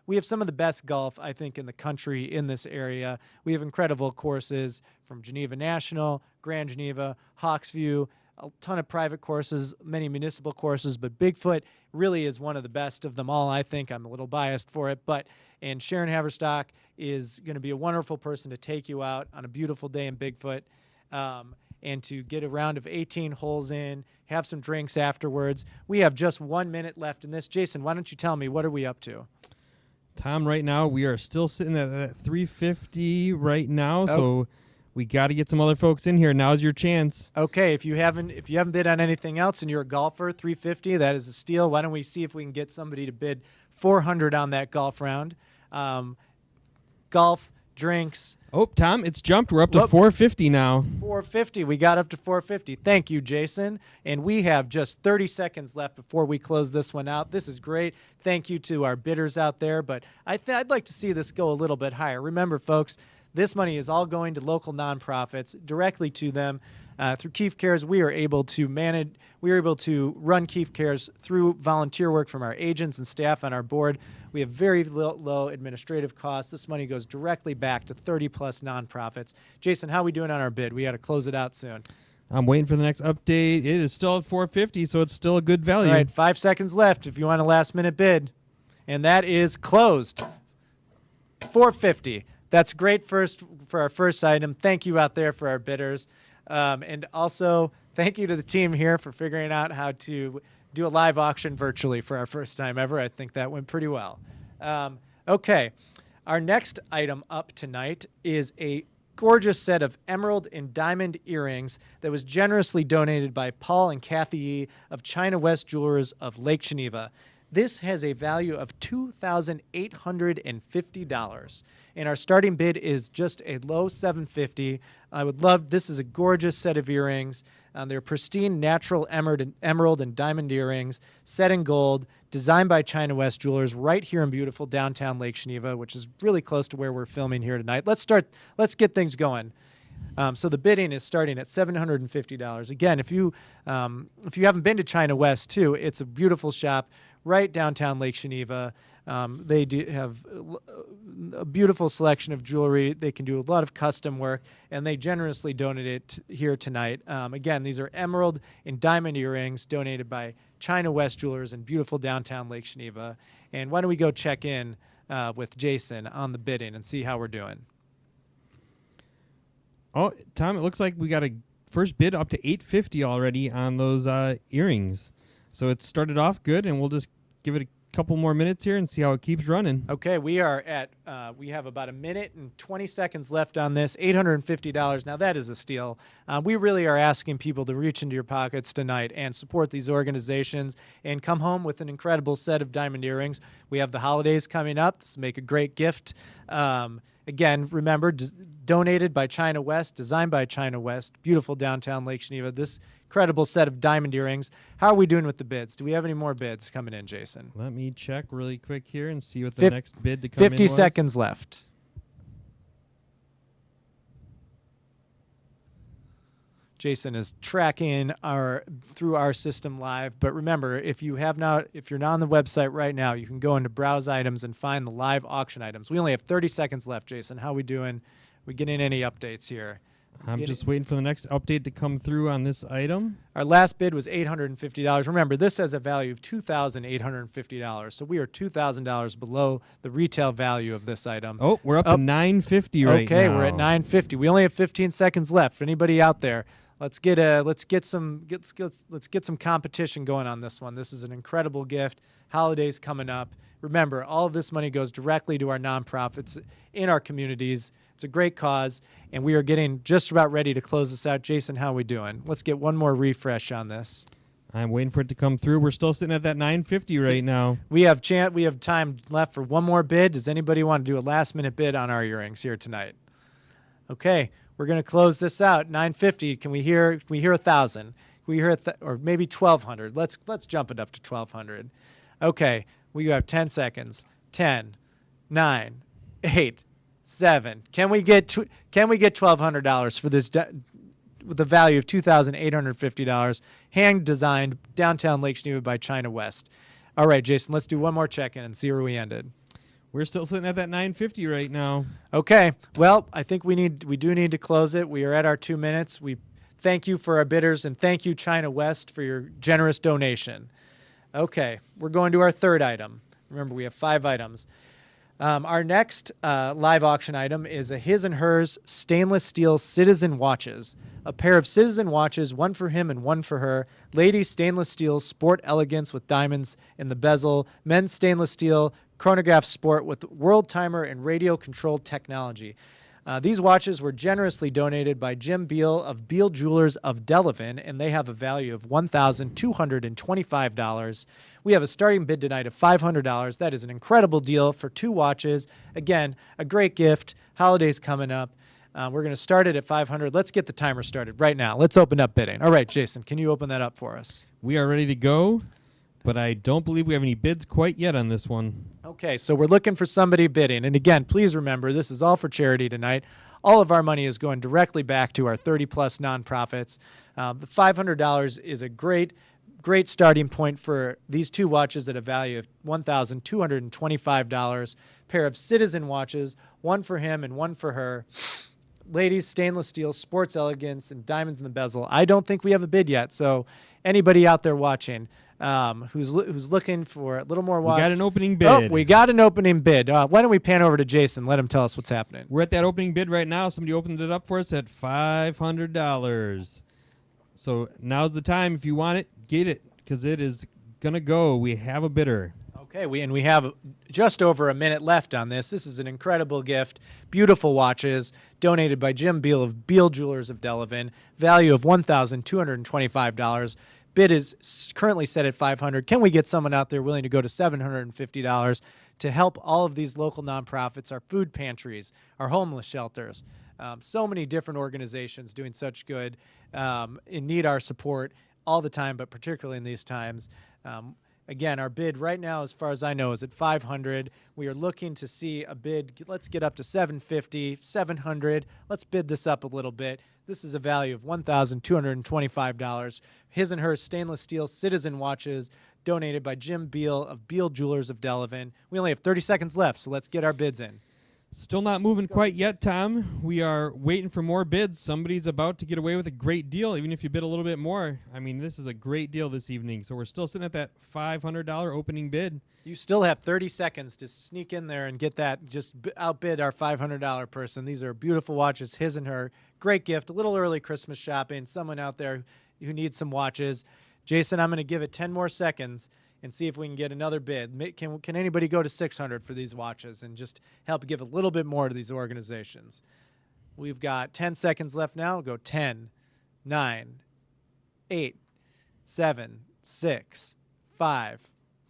we have some of the best golf, I think, in the country in this area. We have incredible courses from Geneva National, Grand Geneva, Hawksview, a ton of private courses, many municipal courses, but Bigfoot really is one of the best of them all, I think. I'm a little biased for it, and Sharon Haverstock is going to be a wonderful person to take you out on a beautiful day in Bigfoot. And to get a round of 18 holes in, have some drinks afterwards. We have just 1 minute left in this. Jason, why don't you tell me, what are we up to? Tom, right now, we are still sitting at that 350 right now, so we got to get some other folks in here. Now's your chance. Okay, if you haven't bid on anything else and you're a golfer, 350, that is a steal. Why don't we see if we can get somebody to bid 400 on that golf round? Golf, drinks. Oh, Tom, it's jumped. We're up to 450 now. 450. We got up to 450. Thank you, Jason. And we have just 30 seconds left before we close this one out. This is great. Thank you to our bidders out there, but I'd like to see this go a little bit higher. Remember, folks, this money is all going to local nonprofits, directly to them. Through Keefe Cares, we are able to run Keefe Cares through volunteer work from our agents and staff on our board. We have very low administrative costs. This money goes directly back to 30-plus nonprofits. Jason, how are we doing on our bid? We got to close it out soon. I'm waiting for the next update. It is still at 450, so it's still a good value. All right, 5 seconds left if you want a last-minute bid. And that is closed. 450. That's great for our first item. Thank you out there for our bidders. And also, thank you to the team here for figuring out how to do a live auction virtually for our first time ever. I think that went pretty well. Okay, our next item up tonight is a gorgeous set of emerald and diamond earrings that was generously donated by Paul and Kathy Yee of China West Jewelers of Lake Geneva. This has a value of $2,850, and our starting bid is just a low $750. This is a gorgeous set of earrings. They're pristine, natural emerald and diamond earrings, set in gold, designed by China West Jewelers right here in beautiful downtown Lake Geneva, which is really close to where we're filming here tonight. Let's get things going. So the bidding is starting at $750. Again, if you haven't been to China West too, it's a beautiful shop right downtown Lake Geneva. They do have a beautiful selection of jewelry. They can do a lot of custom work, and they generously donate it here tonight. Again, these are emerald and diamond earrings donated by China West Jewelers in beautiful downtown Lake Geneva. And why don't we go check in with Jason on the bidding and see how we're doing? Oh, Tom, it looks like we got a first bid up to $850 already on those earrings. So it started off good, and we'll just give it a couple more minutes here and see how it keeps running. Okay, we are at, we have about 1 minute and 20 seconds left on this, $850. Now that is a steal. We really are asking people to reach into your pockets tonight and support these organizations and come home with an incredible set of diamond earrings. We have the holidays coming up. This will make a great gift. Again, remember, donated by China West, designed by China West, beautiful downtown Lake Geneva. This incredible set of diamond earrings. How are we doing with the bids? Do we have any more bids coming in, Jason? Let me check really quick here and see what the next bid to come in was. 50 seconds left. Jason is tracking through our system live. But remember, if you're not on the website right now, you can go into browse items and find the live auction items. We only have 30 seconds left, Jason. How are we doing? We getting any updates here? I'm just waiting for the next update to come through on this item. Our last bid was $850. Remember, this has a value of $2,850. So we are $2,000 below the retail value of this item. Oh, we're up to $950 right now. Okay, we're at $950. We only have 15 seconds left. Anybody out there? Let's get some competition going on this one. This is an incredible gift. Holidays coming up. Remember, all of this money goes directly to our nonprofits in our communities. It's a great cause, and we are getting just about ready to close this out. Jason, how are we doing? Let's get one more refresh on this. I'm waiting for it to come through. We're still sitting at that 950 right now. We have time left for one more bid. Does anybody want to do a last-minute bid on our earrings here tonight? Okay, we're going to close this out. 950. Can we hear 1,000? Can we hear or maybe 1,200? Let's jump it up to 1,200. Okay, we have 10 seconds. 10, 9, 8, 7. Can we get $1,200 for this with the value of $2,850, hand designed downtown Lake Geneva by China West? All right, Jason, let's do one more check-in and see where we ended. We're still sitting at that 950 right now. Okay. Well, I think we do need to close it. We are at our 2 minutes. We thank you for our bidders, and thank you, China West, for your generous donation. Okay, we're going to our third item. Remember, we have 5 items. Our next live auction item is a his and hers stainless steel Citizen watches. A pair of Citizen watches, one for him and one for her. Ladies stainless steel sport elegance with diamonds in the bezel. Men's stainless steel chronograph sport with world timer and radio controlled technology. These watches were generously donated by Jim Beal of Beal Jewelers of Delavan, and they have a value of $1,225. We have a starting bid tonight of $500. That is an incredible deal for 2 watches. Again, a great gift. Holidays coming up. We're going to start it at $500. Let's get the timer started right now. Let's open up bidding. All right, Jason, can you open that up for us? We are ready to go, but I don't believe we have any bids quite yet on this one. Okay, so we're looking for somebody bidding. And again, please remember, this is all for charity tonight. All of our money is going directly back to our 30-plus nonprofits. The $500 is a great starting point for these 2 watches at a value of $1,225. Pair of Citizen watches, one for him and one for her. Ladies, stainless steel, sports elegance, and diamonds in the bezel. I don't think we have a bid yet, so anybody out there watching who's looking for a little more watch. We got an opening bid. Oh, we got an opening bid. Why don't we pan over to Jason? Let him tell us what's happening. We're at that opening bid right now. Somebody opened it up for us at $500. So now's the time. If you want it, get it, because it is going to go. We have a bidder. Okay, we have just over a minute left on this. This is an incredible gift. Beautiful watches donated by Jim Beal of Beal Jewelers of Delavan. Value of $1,225. Bid is currently set at $500. Can we get someone out there willing to go to $750 to help all of these local nonprofits, our food pantries, our homeless shelters? So many different organizations doing such good and need our support all the time, but particularly in these times. Again, our bid right now, as far as I know, is at $500. We are looking to see a bid. Let's get up to $750, $700. Let's bid this up a little bit. This is a value of $1,225. His and her stainless steel Citizen watches donated by Jim Beal of Beal Jewelers of Delavan. We only have 30 seconds left, so let's get our bids in. Still not moving quite yet, Tom. We are waiting for more bids. Somebody's about to get away with a great deal, even if you bid a little bit more. I mean, this is a great deal this evening. So we're still sitting at that $500 opening bid. You still have 30 seconds to sneak in there and get that, just outbid our $500 person. These are beautiful watches, his and her. Great gift, a little early Christmas shopping, someone out there who needs some watches. Jason, I'm going to give it 10 more seconds and see if we can get another bid. Can anybody go to $600 for these watches and just help give a little bit more to these organizations? We've got 10 seconds left now. We'll go 10, 9, 8, 7, 6, 5,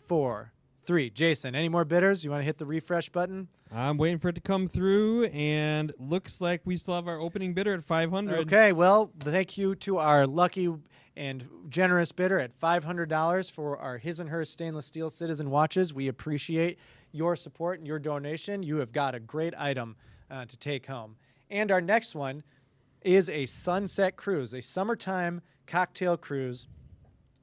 4, 3. Jason, any more bidders? You want to hit the refresh button? I'm waiting for it to come through, and looks like we still have our opening bidder at $500. Okay, well, thank you to our lucky and generous bidder at $500 for our his and her stainless steel Citizen watches. We appreciate your support and your donation. You have got a great item to take home. And our next one is a sunset cruise, a summertime cocktail cruise.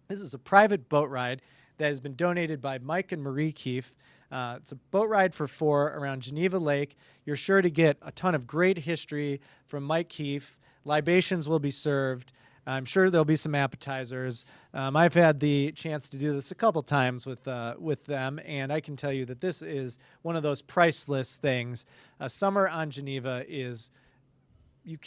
This is a private boat ride that has been donated by Mike and Marie Keefe. It's a boat ride for 4 around Geneva Lake. You're sure to get a ton of great history from Mike Keefe. Libations will be served. I'm sure there'll be some appetizers. I've had the chance to do this a couple times with them, and I can tell you that this is one of those priceless things. Summer on Geneva is you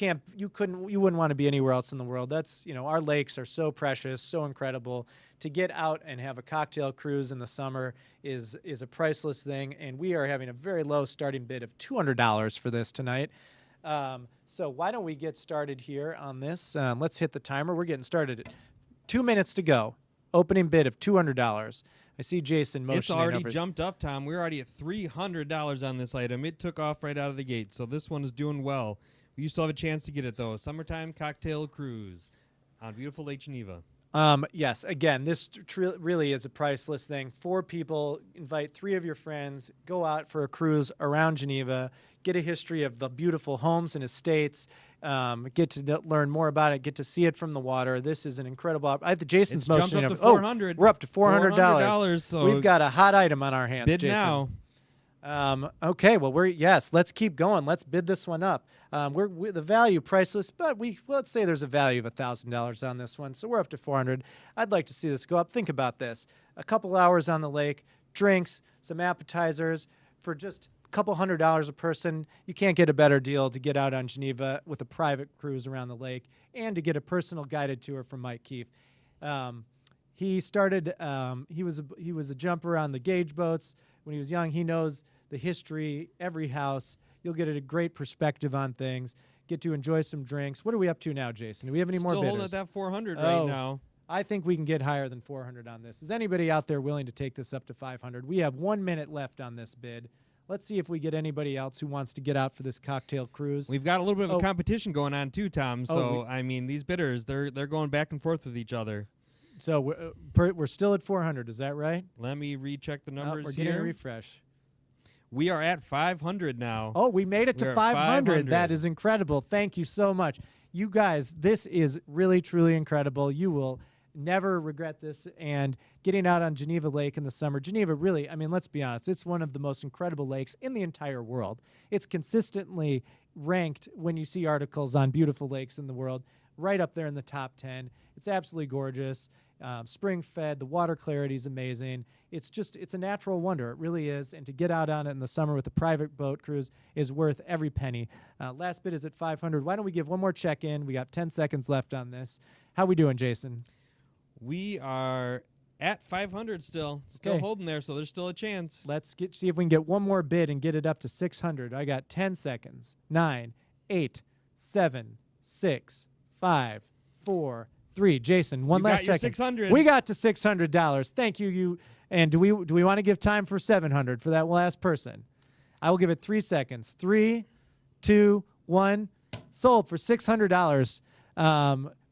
wouldn't want to be anywhere else in the world. That's, our lakes are so precious, so incredible. To get out and have a cocktail cruise in the summer is a priceless thing, and we are having a very low starting bid of $200 for this tonight. So why don't we get started here on this? Let's hit the timer. We're getting started at 2 minutes to go. Opening bid of $200. I see Jason motioning. It's already over. jumped up, Tom. We're already at $300 on this item. It took off right out of the gate, so this one is doing well. You still have a chance to get it, though. Summertime cocktail cruise on beautiful Lake Geneva. Yes, again, this really is a priceless thing. 4 people, invite 3 of your friends, go out for a cruise around Geneva, get a history of the beautiful homes and estates, get to learn more about it, get to see it from the water. This is an incredible Jason's It's motioning jumped up to 400. we're up to $400. So we've got a hot item on our hands, bid Jason. now. Okay, well, let's keep going. Let's bid this one up. We're the value priceless, but let's say there's a value of $1,000 on this one, so we're up to $400. I'd like to see this go up. Think about this: a couple hours on the lake, drinks, some appetizers for just a couple $100 a person. You can't get a better deal to get out on Geneva with a private cruise around the lake and to get a personal guided tour from Mike Keefe. He started. He was a jumper on the gauge boats when he was young. He knows the history, every house. You'll get a great perspective on things. Get to enjoy some drinks. What are we up to now, Jason? Do we have any more Still bidders? holding at that 400 right now. I think we can get higher than 400 on this. Is anybody out there willing to take this up to 500? We have 1 minute left on this bid. Let's see if we get anybody else who wants to get out for this cocktail cruise. We've got a little bit of a competition going on too, Tom. So Oh, these bidders, they're going back and forth with each other. So we're still at 400. Is that right? Let me recheck the numbers We're getting here. a refresh. We are at 500 now. Oh, we made it We to are 500. That is incredible. Thank you so much. You guys, this is really, truly incredible. You will never regret this. And getting out on Geneva Lake in the summer, Geneva really, let's be honest, it's one of the most incredible lakes in the entire world. It's consistently ranked when you see articles on beautiful lakes in the world, right up there in the top 10. It's absolutely gorgeous. Spring fed, the water clarity is amazing. It's a natural wonder. It really is. And to get out on it in the summer with a private boat cruise is worth every penny. Last bid is at 500. Why don't we give one more check in? We got 10 seconds left on this. How we doing, Jason? We are at 500 still Okay. holding there, so there's still a chance. Let's see if we can get one more bid and get it up to 600. I got 10 seconds. 9, 8, 7, 6, 5, 4, 3. Jason, one You last got your second. 600. We got to $600. Thank you. And do we want to give time for 700 for that last person? I will give it 3 seconds. 3, 2, 1. Sold for $600.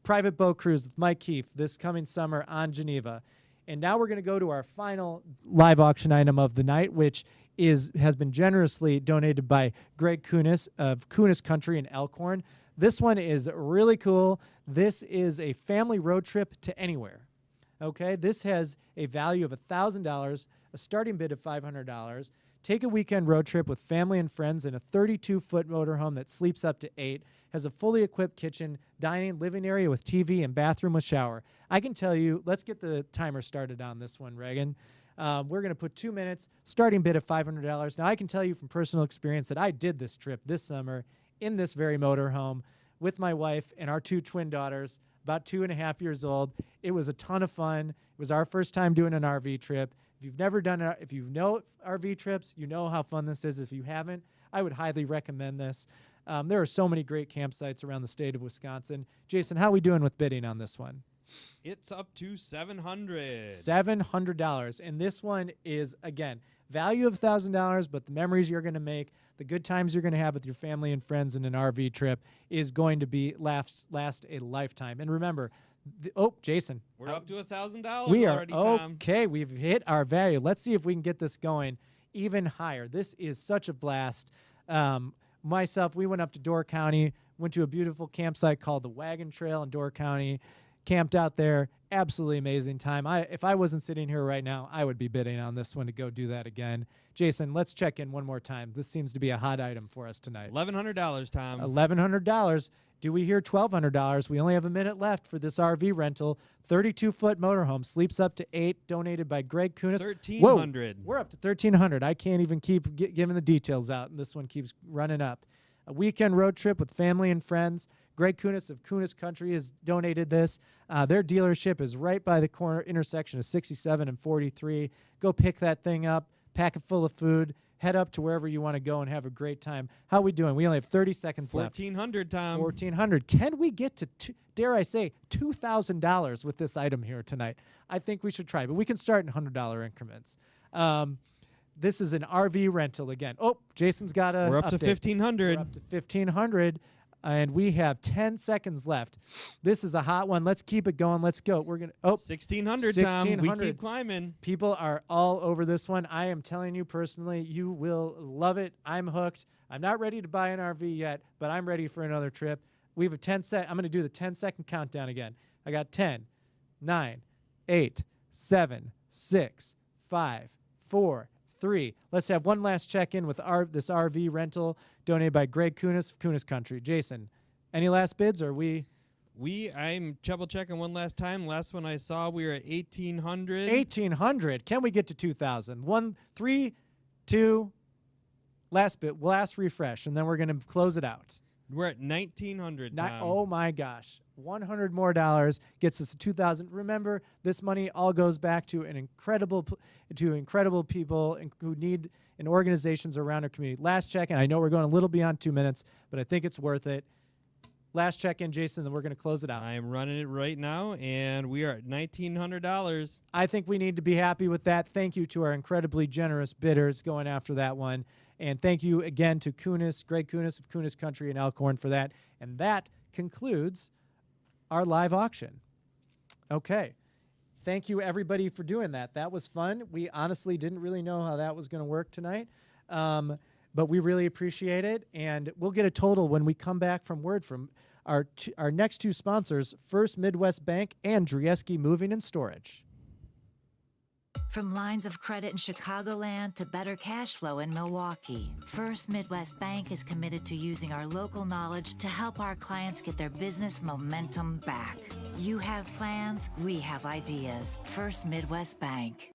Private boat cruise with Mike Keefe this coming summer on Geneva. And now we're going to go to our final live auction item of the night, which has been generously donated by Greg Kunis of Kunis Country in Elkhorn. This one is really cool. This is a family road trip to anywhere. Okay, this has a value of $1,000, a starting bid of $500. Take a weekend road trip with family and friends in a 32-foot motorhome that sleeps up to 8, has a fully equipped kitchen, dining, living area with TV, and bathroom with shower. I can tell you, let's get the timer started on this one, Reagan. We're going to put 2 minutes, starting bid of $500. Now, I can tell you from personal experience that I did this trip this summer in this very motorhome with my wife and our 2 twin daughters, about 2.5 years old. It was a ton of fun. It was our first time doing an RV trip. If you've never done it, if you know RV trips, you know how fun this is. If you haven't, I would highly recommend this. There are so many great campsites around the state of Wisconsin. Jason, how are we doing with bidding on this one? It's up to $700. $700. And this one is, again, value of $1,000, but the memories you're going to make, the good times you're going to have with your family and friends in an RV trip is going to be last a lifetime. And remember, Jason. We're up to $1,000 We are already, Tom. okay. We've hit our value. Let's see if we can get this going even higher. This is such a blast. Myself, we went up to Door County, went to a beautiful campsite called the Wagon Trail in Door County, camped out there. Absolutely amazing time. If I wasn't sitting here right now, I would be bidding on this one to go do that again. Jason, let's check in one more time. This seems to be a hot item for us tonight. $1,100, Tom. $1,100. Do we hear $1,200? We only have a minute left for this RV rental. 32-foot motorhome, sleeps up to 8, donated by Greg Kunis. $1,300. We're up to $1,300. I can't even keep giving the details out, and this one keeps running up. a weekend road trip with family and friends. Greg Kunis of Kunis Country has donated this. Their dealership is right by the corner intersection of 67 and 43. Go pick that thing up, pack it full of food, head up to wherever you want to go and have a great time. How are we doing? We only have 30 seconds left. 1,400, Tom. 1,400. Can we get to, dare I say, $2,000 with this item here tonight? I think we should try, but we can start in $100 increments. This is an RV rental again. Oh, Jason's got a We're up to update. 1,500. We're up to 1,500, and we have 10 seconds left. This is a hot one. Let's keep it going. Let's go. We're gonna 1,600, Tom. 1,600. We keep climbing. People are all over this one. I am telling you personally, you will love it. I'm hooked. I'm not ready to buy an RV yet, but I'm ready for another trip. We have a 10-second. I'm going to do the 10-second countdown again. I got 10, 9, 8, 7, 6, 5, 4, 3. Let's have one last check-in with this RV rental donated by Greg Kunis of Kunis Country. Jason, any last bids, or are we? I'm double checking one last time. Last one I saw, we were at 1,800. 1,800. Can we get to 2,000? 1, 3, 2. Last bid, last refresh, and then we're going to close it out. We're at 1,900, Tom. Oh my gosh. $100 more gets us to 2,000. Remember, this money all goes back to incredible people who need and organizations around our community. Last check-in. I know we're going a little beyond 2 minutes, but I think it's worth it. Last check-in, Jason, then we're going to close it out. I am running it right now, and we are at $1,900. I think we need to be happy with that. Thank you to our incredibly generous bidders going after that one. And thank you again to Kunis, Greg Kunis of Kunis Country in Elkhorn for that. And that concludes our live auction. Okay. Thank you, everybody, for doing that. That was fun. We honestly didn't really know how that was going to work tonight. But we really appreciate it. And we'll get a total when we come back from word from our next two sponsors, First Midwest Bank and Drieske Moving and Storage. From lines of credit in Chicagoland to better cash flow in Milwaukee, First Midwest Bank is committed to using our local knowledge to help our clients get their business momentum back. You have plans, we have ideas. First Midwest Bank.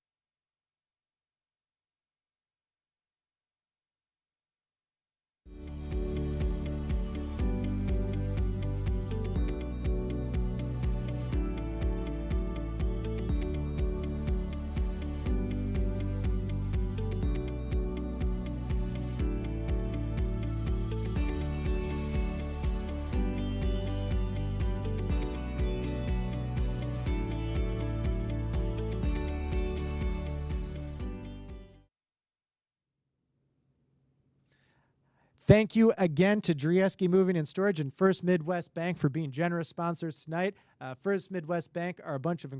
Thank you again to Drieske Moving and Storage and First Midwest Bank for being generous sponsors tonight. First Midwest Bank are a bunch of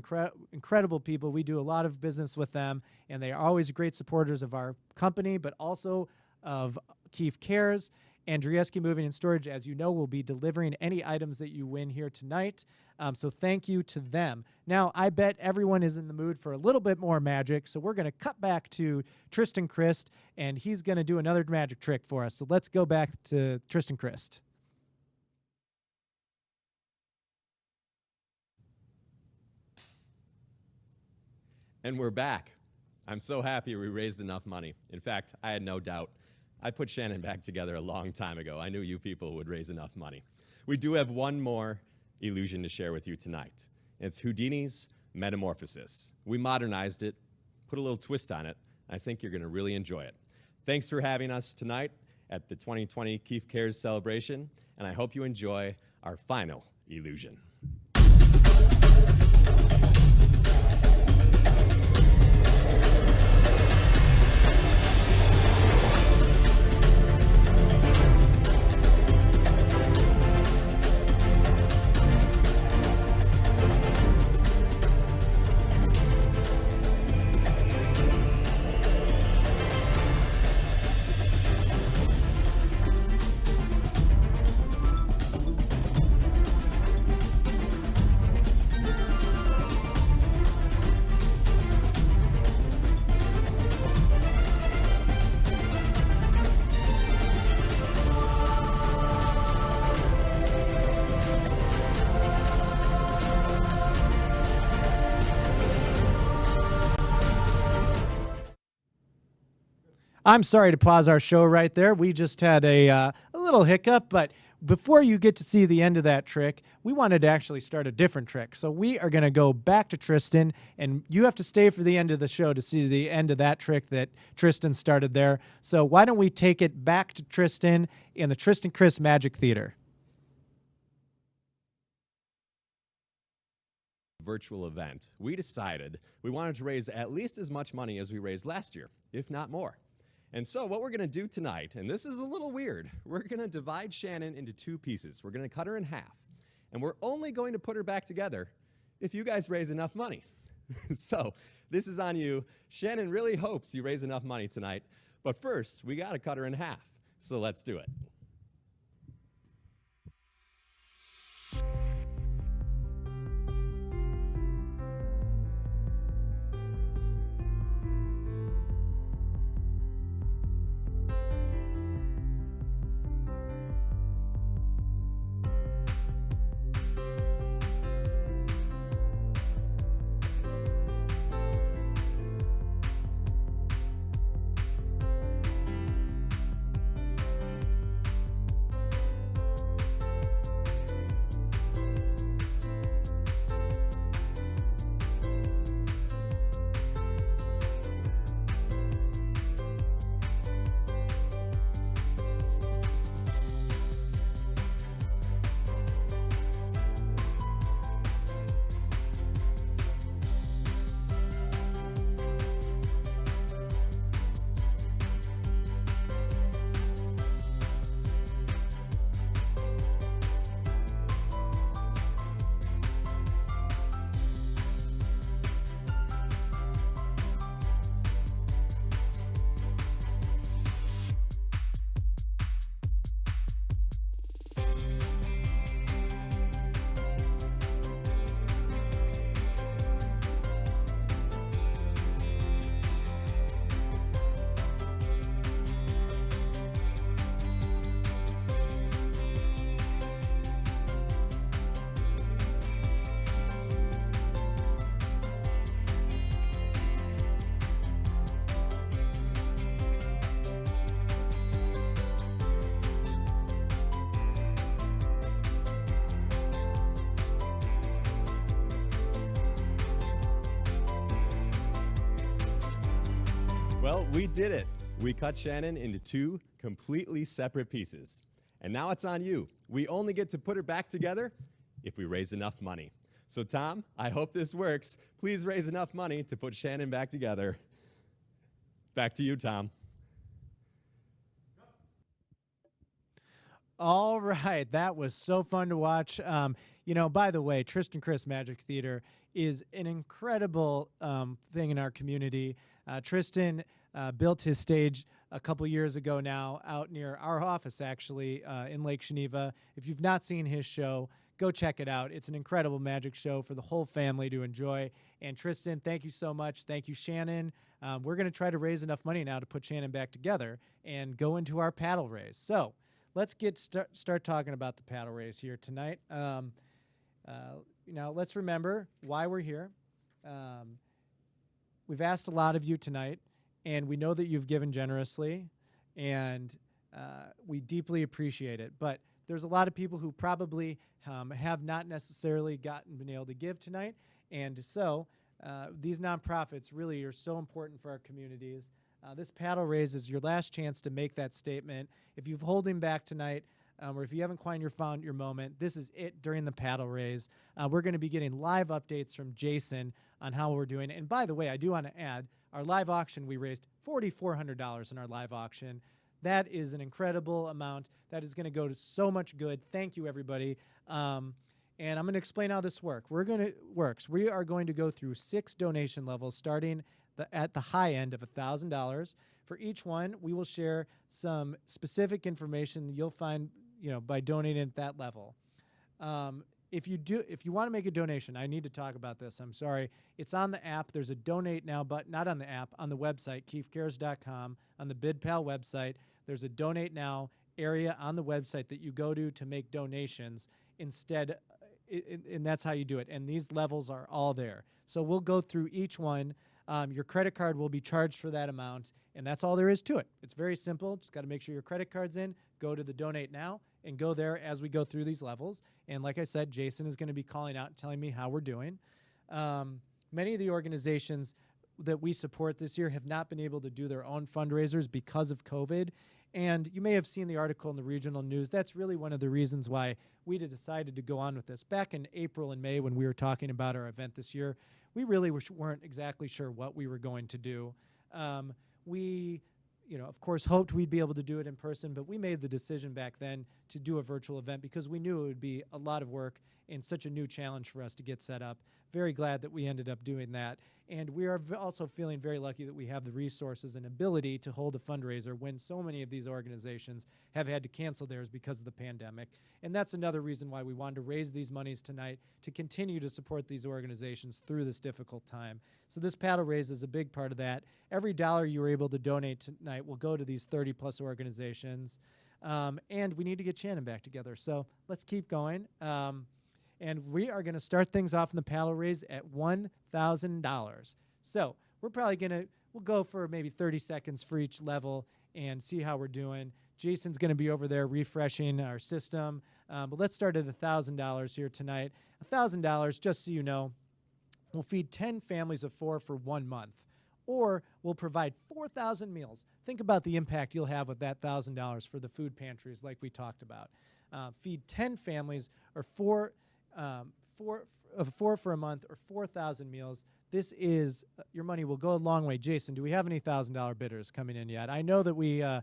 incredible people. We do a lot of business with them, and they are always great supporters of our company, but also of Keefe Cares. And Drieske Moving and Storage, as you know, will be delivering any items that you win here tonight. So thank you to them. Now, I bet everyone is in the mood for a little bit more magic, so we're going to cut back to Tristan Crist, and he's going to do another magic trick for us. So let's go back to Tristan Crist. And we're back. I'm so happy we raised enough money. In fact, I had no doubt. I put Shannon back together a long time ago. I knew you people would raise enough money. We do have one more illusion to share with you tonight. It's Houdini's Metamorphosis. We modernized it, put a little twist on it. I think you're going to really enjoy it. Thanks for having us tonight at the 2020 Keefe Cares celebration, and I hope you enjoy our final illusion. I'm sorry to pause our show right there. We just had a little hiccup, but before you get to see the end of that trick, we wanted to actually start a different trick. So we are going to go back to Tristan, and you have to stay for the end of the show to see the end of that trick that Tristan started there. So why don't we take it back to Tristan in the Tristan Crist Magic Theater. Virtual event, we decided we wanted to raise at least as much money as we raised last year, if not more. And so what we're going to do tonight, and this is a little weird, we're going to divide Shannon into two pieces. We're going to cut her in half, and we're only going to put her back together if you guys raise enough money. So this is on you. Shannon really hopes you raise enough money tonight, but first we got to cut her in half. So let's do it. Well, we did it. We cut Shannon into two completely separate pieces. And now it's on you. We only get to put her back together if we raise enough money. So Tom, I hope this works. Please raise enough money to put Shannon back together. Back to you, Tom. All right, that was so fun to watch. You know, by the way, Tristan Crist Magic Theater is an incredible thing in our community. Tristan built his stage a couple years ago now out near our office, actually, in Lake Geneva. If you've not seen his show, go check it out. It's an incredible magic show for the whole family to enjoy. And Tristan, thank you so much. Thank you, Shannon. We're going to try to raise enough money now to put Shannon back together and go into our paddle race. So let's start talking about the paddle race here tonight. Now, let's remember why we're here. We've asked a lot of you tonight, and we know that you've given generously, and we deeply appreciate it. But there's a lot of people who probably have not necessarily been able to give tonight, and so these nonprofits really are so important for our communities. This paddle raise is your last chance to make that statement. If you've holding back tonight, or if you haven't quite found your moment, this is it during the paddle raise. We're going to be getting live updates from Jason on how we're doing. And by the way, I do want to add, our live auction, we raised $4,400 in our live auction. That is an incredible amount. That is going to go to so much good. Thank you, everybody. And I'm going to explain how this works. We are going to go through 6 donation levels, starting at the high end of $1,000. For each one, we will share some specific information that you'll find, by donating at that level. If you want to make a donation, I need to talk about this. I'm sorry. It's on the app. There's a donate now button, not on the app, on the website, keefecares.com, on the BidPal website. There's a donate now area on the website that you go to make donations instead, and that's how you do it. And these levels are all there. So we'll go through each one. Your credit card will be charged for that amount, and that's all there is to it. It's very simple. Just got to make sure your credit card's in, go to the donate now and go there as we go through these levels. And like I said, Jason is going to be calling out and telling me how we're doing. Many of the organizations that we support this year have not been able to do their own fundraisers because of COVID. And you may have seen the article in the regional news. That's really one of the reasons why we decided to go on with this. Back in April and May when we were talking about our event this year, we really weren't exactly sure what we were going to do. We, of course, hoped we'd be able to do it in person, but we made the decision back then to do a virtual event because we knew it would be a lot of work and such a new challenge for us to get set up. Very glad that we ended up doing that. And we are also feeling very lucky that we have the resources and ability to hold a fundraiser when so many of these organizations have had to cancel theirs because of the pandemic. And that's another reason why we wanted to raise these monies tonight to continue to support these organizations through this difficult time. So this paddle raise is a big part of that. Every dollar you were able to donate tonight will go to these 30-plus organizations. And we need to get Shannon back together. So let's keep going. And we are going to start things off in the paddle raise at $1,000. So we're probably we'll go for maybe 30 seconds for each level and see how we're doing. Jason's going to be over there refreshing our system. But let's start at $1,000 here tonight. $1,000, just so you know, will feed 10 families of 4 for 1 month. Or we'll provide 4,000 meals. Think about the impact you'll have with that $1,000 for the food pantries like we talked about. Feed 10 families or 4 for a month or 4,000 meals. This is, your money will go a long way. Jason, do we have any $1,000 bidders coming in yet? I know that we, I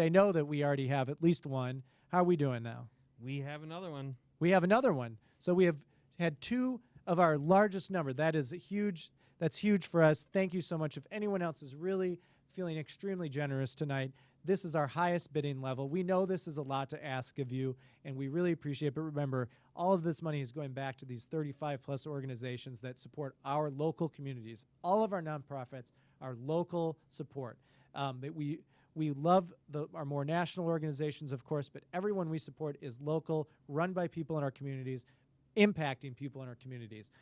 know that we already have at least one. How are we doing now? We have another one. We have another one. So we have had 2 of our largest number. That is huge. That's huge for us. Thank you so much. If anyone else is really feeling extremely generous tonight, this is our highest bidding level. We know this is a lot to ask of you, and we really appreciate it. But remember, all of this money is going back to these 35-plus organizations that support our local communities. All of our nonprofits are local support. That we love our more national organizations, of course, but everyone we support is local, run by people in our communities, impacting people in our communities.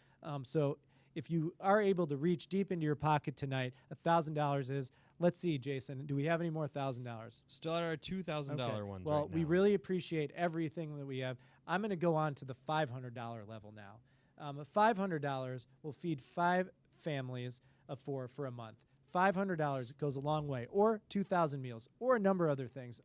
So if you are able to reach deep into your pocket tonight, $1,000 is, let's see, Jason, do we have any more $1,000? Still at our $2,000 ones. Well, right we now. really appreciate everything that we have. I'm going to go on to the $500 level now. $500 will feed 5 families of 4 for a month. $500 goes a long way, or 2,000 meals, or a number of other things.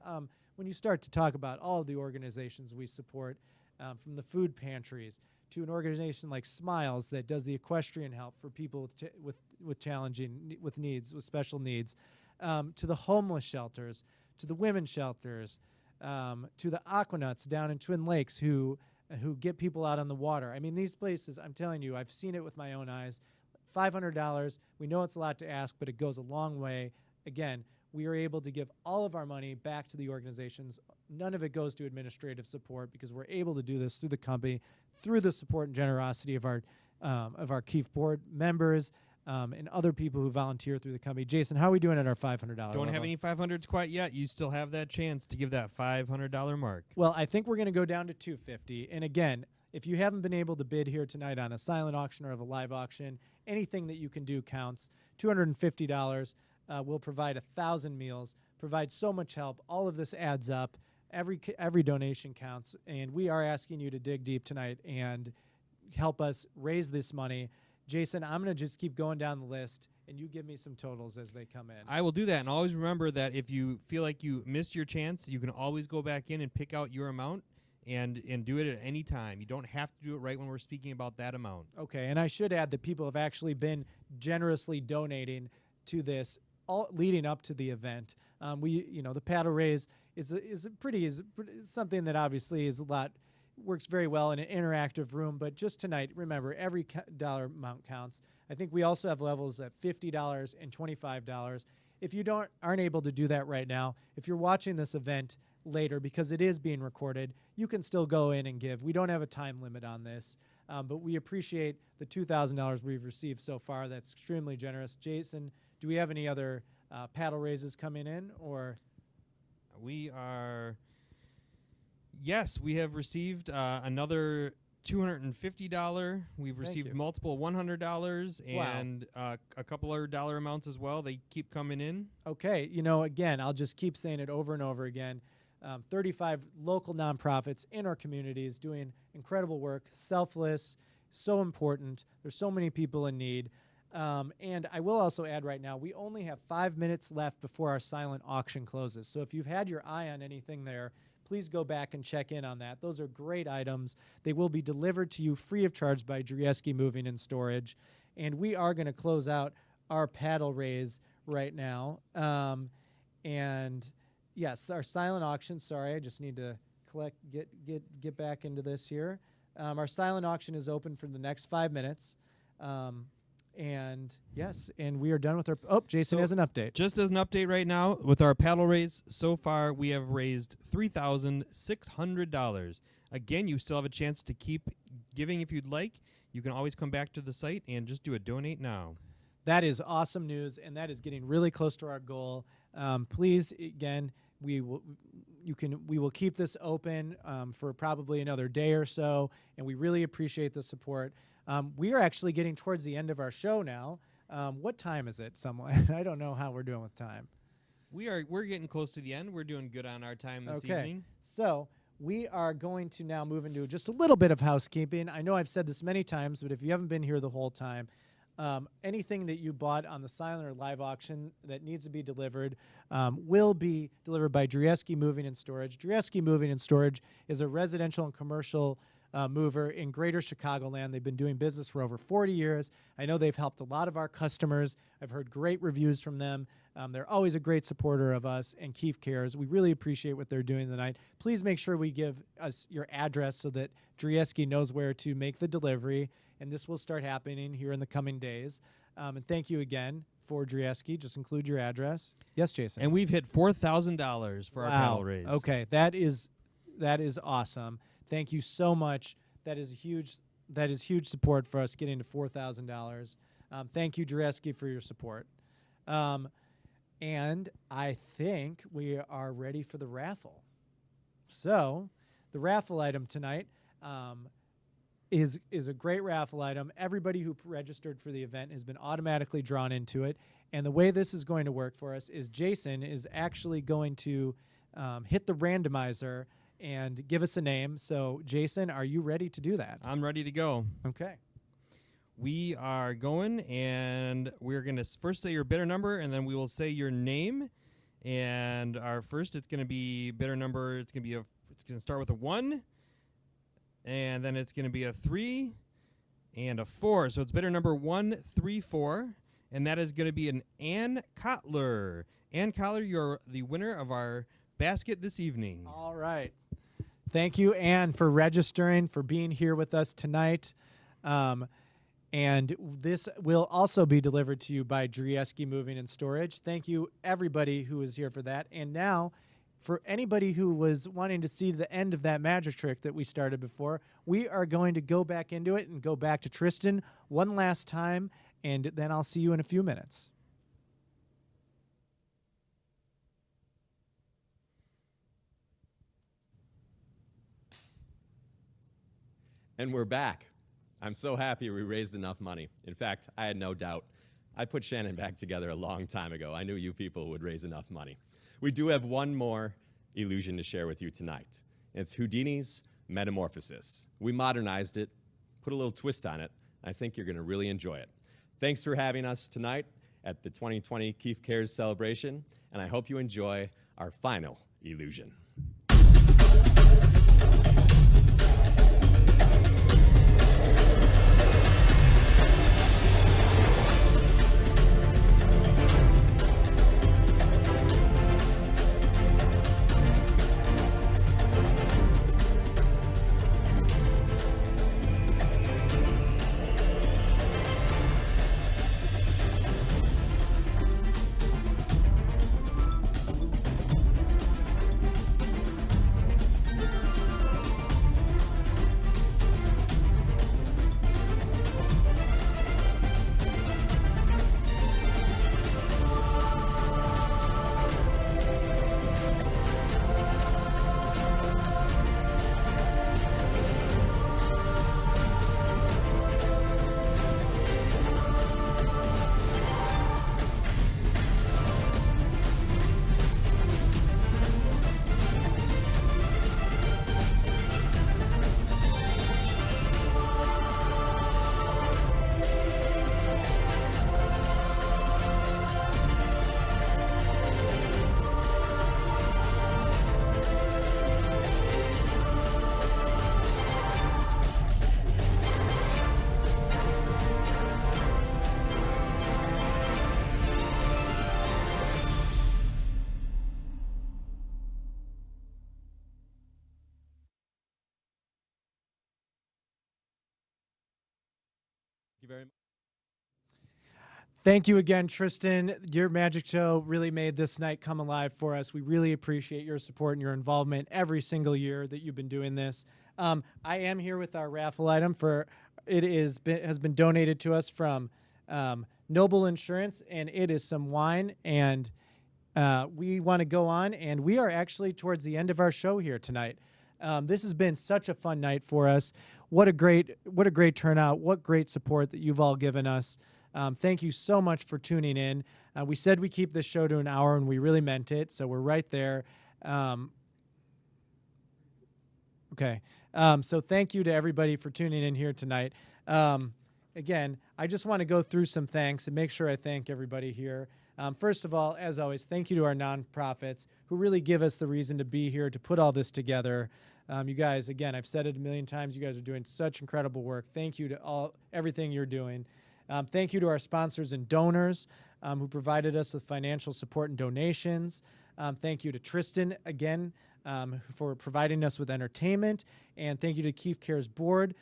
When you start to talk about all of the organizations we support, from the food pantries to an organization like Smiles that does the equestrian help for people with challenging, with needs, with special needs, to the homeless shelters, to the women's shelters, to the Aquanuts down in Twin Lakes who get people out on the water. I mean, these places, I'm telling you, I've seen it with my own eyes. $500, we know it's a lot to ask, but it goes a long way. Again, we are able to give all of our money back to the organizations. None of it goes to administrative support because we're able to do this through the company, through the support and generosity of our Keefe board members and other people who volunteer through the company. Jason, how are we doing at our $500 Don't level? have any 500s quite yet. You still have that chance to give that $500 mark. Well, I think we're going to go down to $250. And again, if you haven't been able to bid here tonight on a silent auction or of a live auction, anything that you can do counts. $250 will provide 1,000 meals, provide so much help. All of this adds up. Every donation counts, and we are asking you to dig deep tonight and help us raise this money. Jason, I'm going to just keep going down the list, and you give me some totals as they come in. I will do that, and always remember that if you feel like you missed your chance, you can always go back in and pick out your amount and do it at any time. You don't have to do it right when we're speaking about that amount. Okay, and I should add that people have actually been generously donating to this all leading up to the event. The paddle raise is something that obviously is works very well in an interactive room. But just tonight, remember, every dollar amount counts. I think we also have levels at $50 and $25. If you aren't able to do that right now, if you're watching this event later because it is being recorded, you can still go in and give. We don't have a time limit on this, but we appreciate the $2,000 we've received so far. That's extremely generous. Jason, do we have any other paddle raises coming in, or? Yes, we have received another $250. We've received multiple $100 and a couple other dollar amounts as well. They keep coming in. Okay, again, I'll just keep saying it over and over again. 35 local nonprofits in our communities doing incredible work, selfless, so important. There's so many people in need. And I will also add right now, we only have 5 minutes left before our silent auction closes. So if you've had your eye on anything there, please go back and check in on that. Those are great items. They will be delivered to you free of charge by Drieske Moving and Storage. And we are going to close out our paddle raise right now. And yes, our silent auction, sorry, I just need to get back into this here. Our silent auction is open for the next 5 minutes. And yes, and we are done with our, Jason has an update. Just as an update right now, with our paddle raise, so far we have raised $3,600. Again, you still have a chance to keep giving if you'd like. You can always come back to the site and just do a donate now. That is awesome news, and that is getting really close to our goal. Please, again, we will keep this open for probably another day or so, and we really appreciate the support. We are actually getting towards the end of our show now. What time is it, someone? I don't know how we're doing with time. We're getting close to the end. We're doing good on our time this evening. So we are going to now move into just a little bit of housekeeping. I know I've said this many times, but if you haven't been here the whole time, anything that you bought on the silent or live auction that needs to be delivered will be delivered by Drieske Moving and Storage. Drieske Moving and Storage is a residential and commercial mover in greater Chicagoland. They've been doing business for over 40 years. I know they've helped a lot of our customers. I've heard great reviews from them. They're always a great supporter of us and Keefe Cares. We really appreciate what they're doing tonight. Please make sure we give us your address so that Drieske knows where to make the delivery, and this will start happening here in the coming days. And thank you again for Drieske. Just include your address. Yes, Jason. And we've hit $4,000 for our paddle raise. Okay, that is awesome. Thank you so much. That is huge support for us getting to $4,000. Thank you, Drieske, for your support. And I think we are ready for the raffle. So the raffle item tonight is a great raffle item. Everybody who registered for the event has been automatically drawn into it. And the way this is going to work for us is Jason is actually going to hit the randomizer and give us a name. So, Jason, are you ready to do that? I'm ready to go. Okay. We are going, and we're going to first say your bidder number, and then we will say your name. And our first, it's going to be bidder number. It's going to start with a 1, and then it's going to be a 3 and a 4. So it's bidder number 134, and that is going to be an Ann Kotler. Ann Kotler, you're the winner of our basket this evening. All right. Thank you, Ann, for registering, for being here with us tonight. And this will also be delivered to you by Drieske Moving and Storage. Thank you, everybody who is here for that. And now, for anybody who was wanting to see the end of that magic trick that we started before, we are going to go back into it and go back to Tristan one last time, and then I'll see you in a few minutes. And we're back. I'm so happy we raised enough money. In fact, I had no doubt. I put Shannon back together a long time ago. I knew you people would raise enough money. We do have one more illusion to share with you tonight. It's Houdini's Metamorphosis. We modernized it, put a little twist on it. I think you're going to really enjoy it. Thanks for having us tonight at the 2020 Keefe Cares celebration, and I hope you enjoy our final illusion. you very much. Thank you again, Tristan. Your magic show really made this night come alive for us. We really appreciate your support and your involvement every single year that you've been doing this. I am here with our raffle item has been donated to us from Noble Insurance, and it is some wine. And we want to go on, and we are actually towards the end of our show here tonight. This has been such a fun night for us. What a great turnout. What great support that you've all given us. Thank you so much for tuning in. We said we keep this show to an hour, and we really meant it, so we're right there. Okay. So thank you to everybody for tuning in here tonight. Again, I just want to go through some thanks and make sure I thank everybody here. First of all, as always, thank you to our nonprofits who really give us the reason to be here, to put all this together. You guys, again, I've said it a million times, you guys are doing such incredible work. Thank you to everything you're doing. Thank you to our sponsors and donors who provided us with financial support and donations. Thank you to Tristan again for providing us with entertainment. And thank you to Keefe Care's board,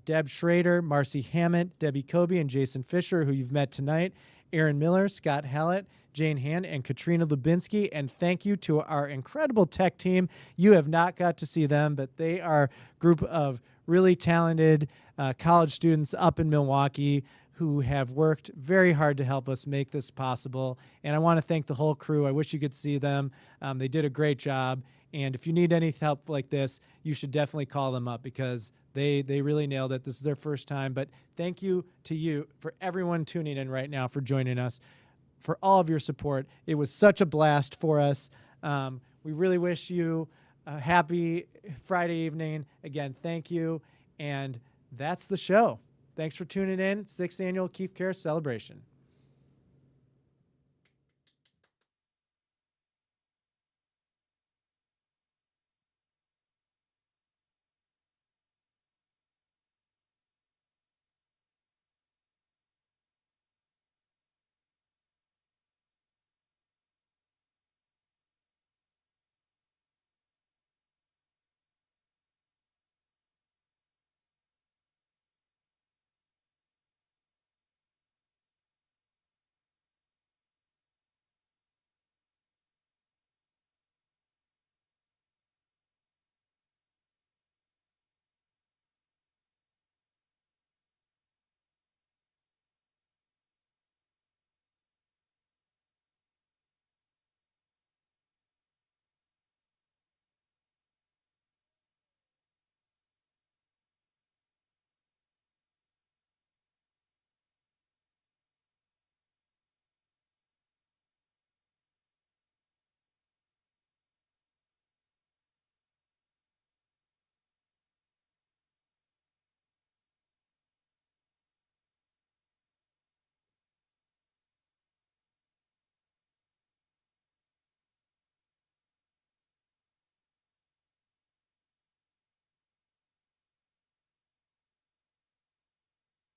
Deb Schrader, Marcy Hammett, Debbie Kobe, and Jason Fisher, who you've met tonight, Aaron Miller, Scott Hallett, Jane Hand, and Katrina Lubinsky. And thank you to our incredible tech team. You have not got to see them, but they are a group of really talented college students up in Milwaukee who have worked very hard to help us make this possible. And I want to thank the whole crew. I wish you could see them. They did a great job. And if you need any help like this, you should definitely call them up because they really nailed it. This is their first time. But thank you to you, for everyone tuning in right now, for joining us, for all of your support. It was such a blast for us. We really wish you a happy Friday evening. Again, thank you. And that's the show. Thanks for tuning in. 6th Annual Keefe Care Celebration.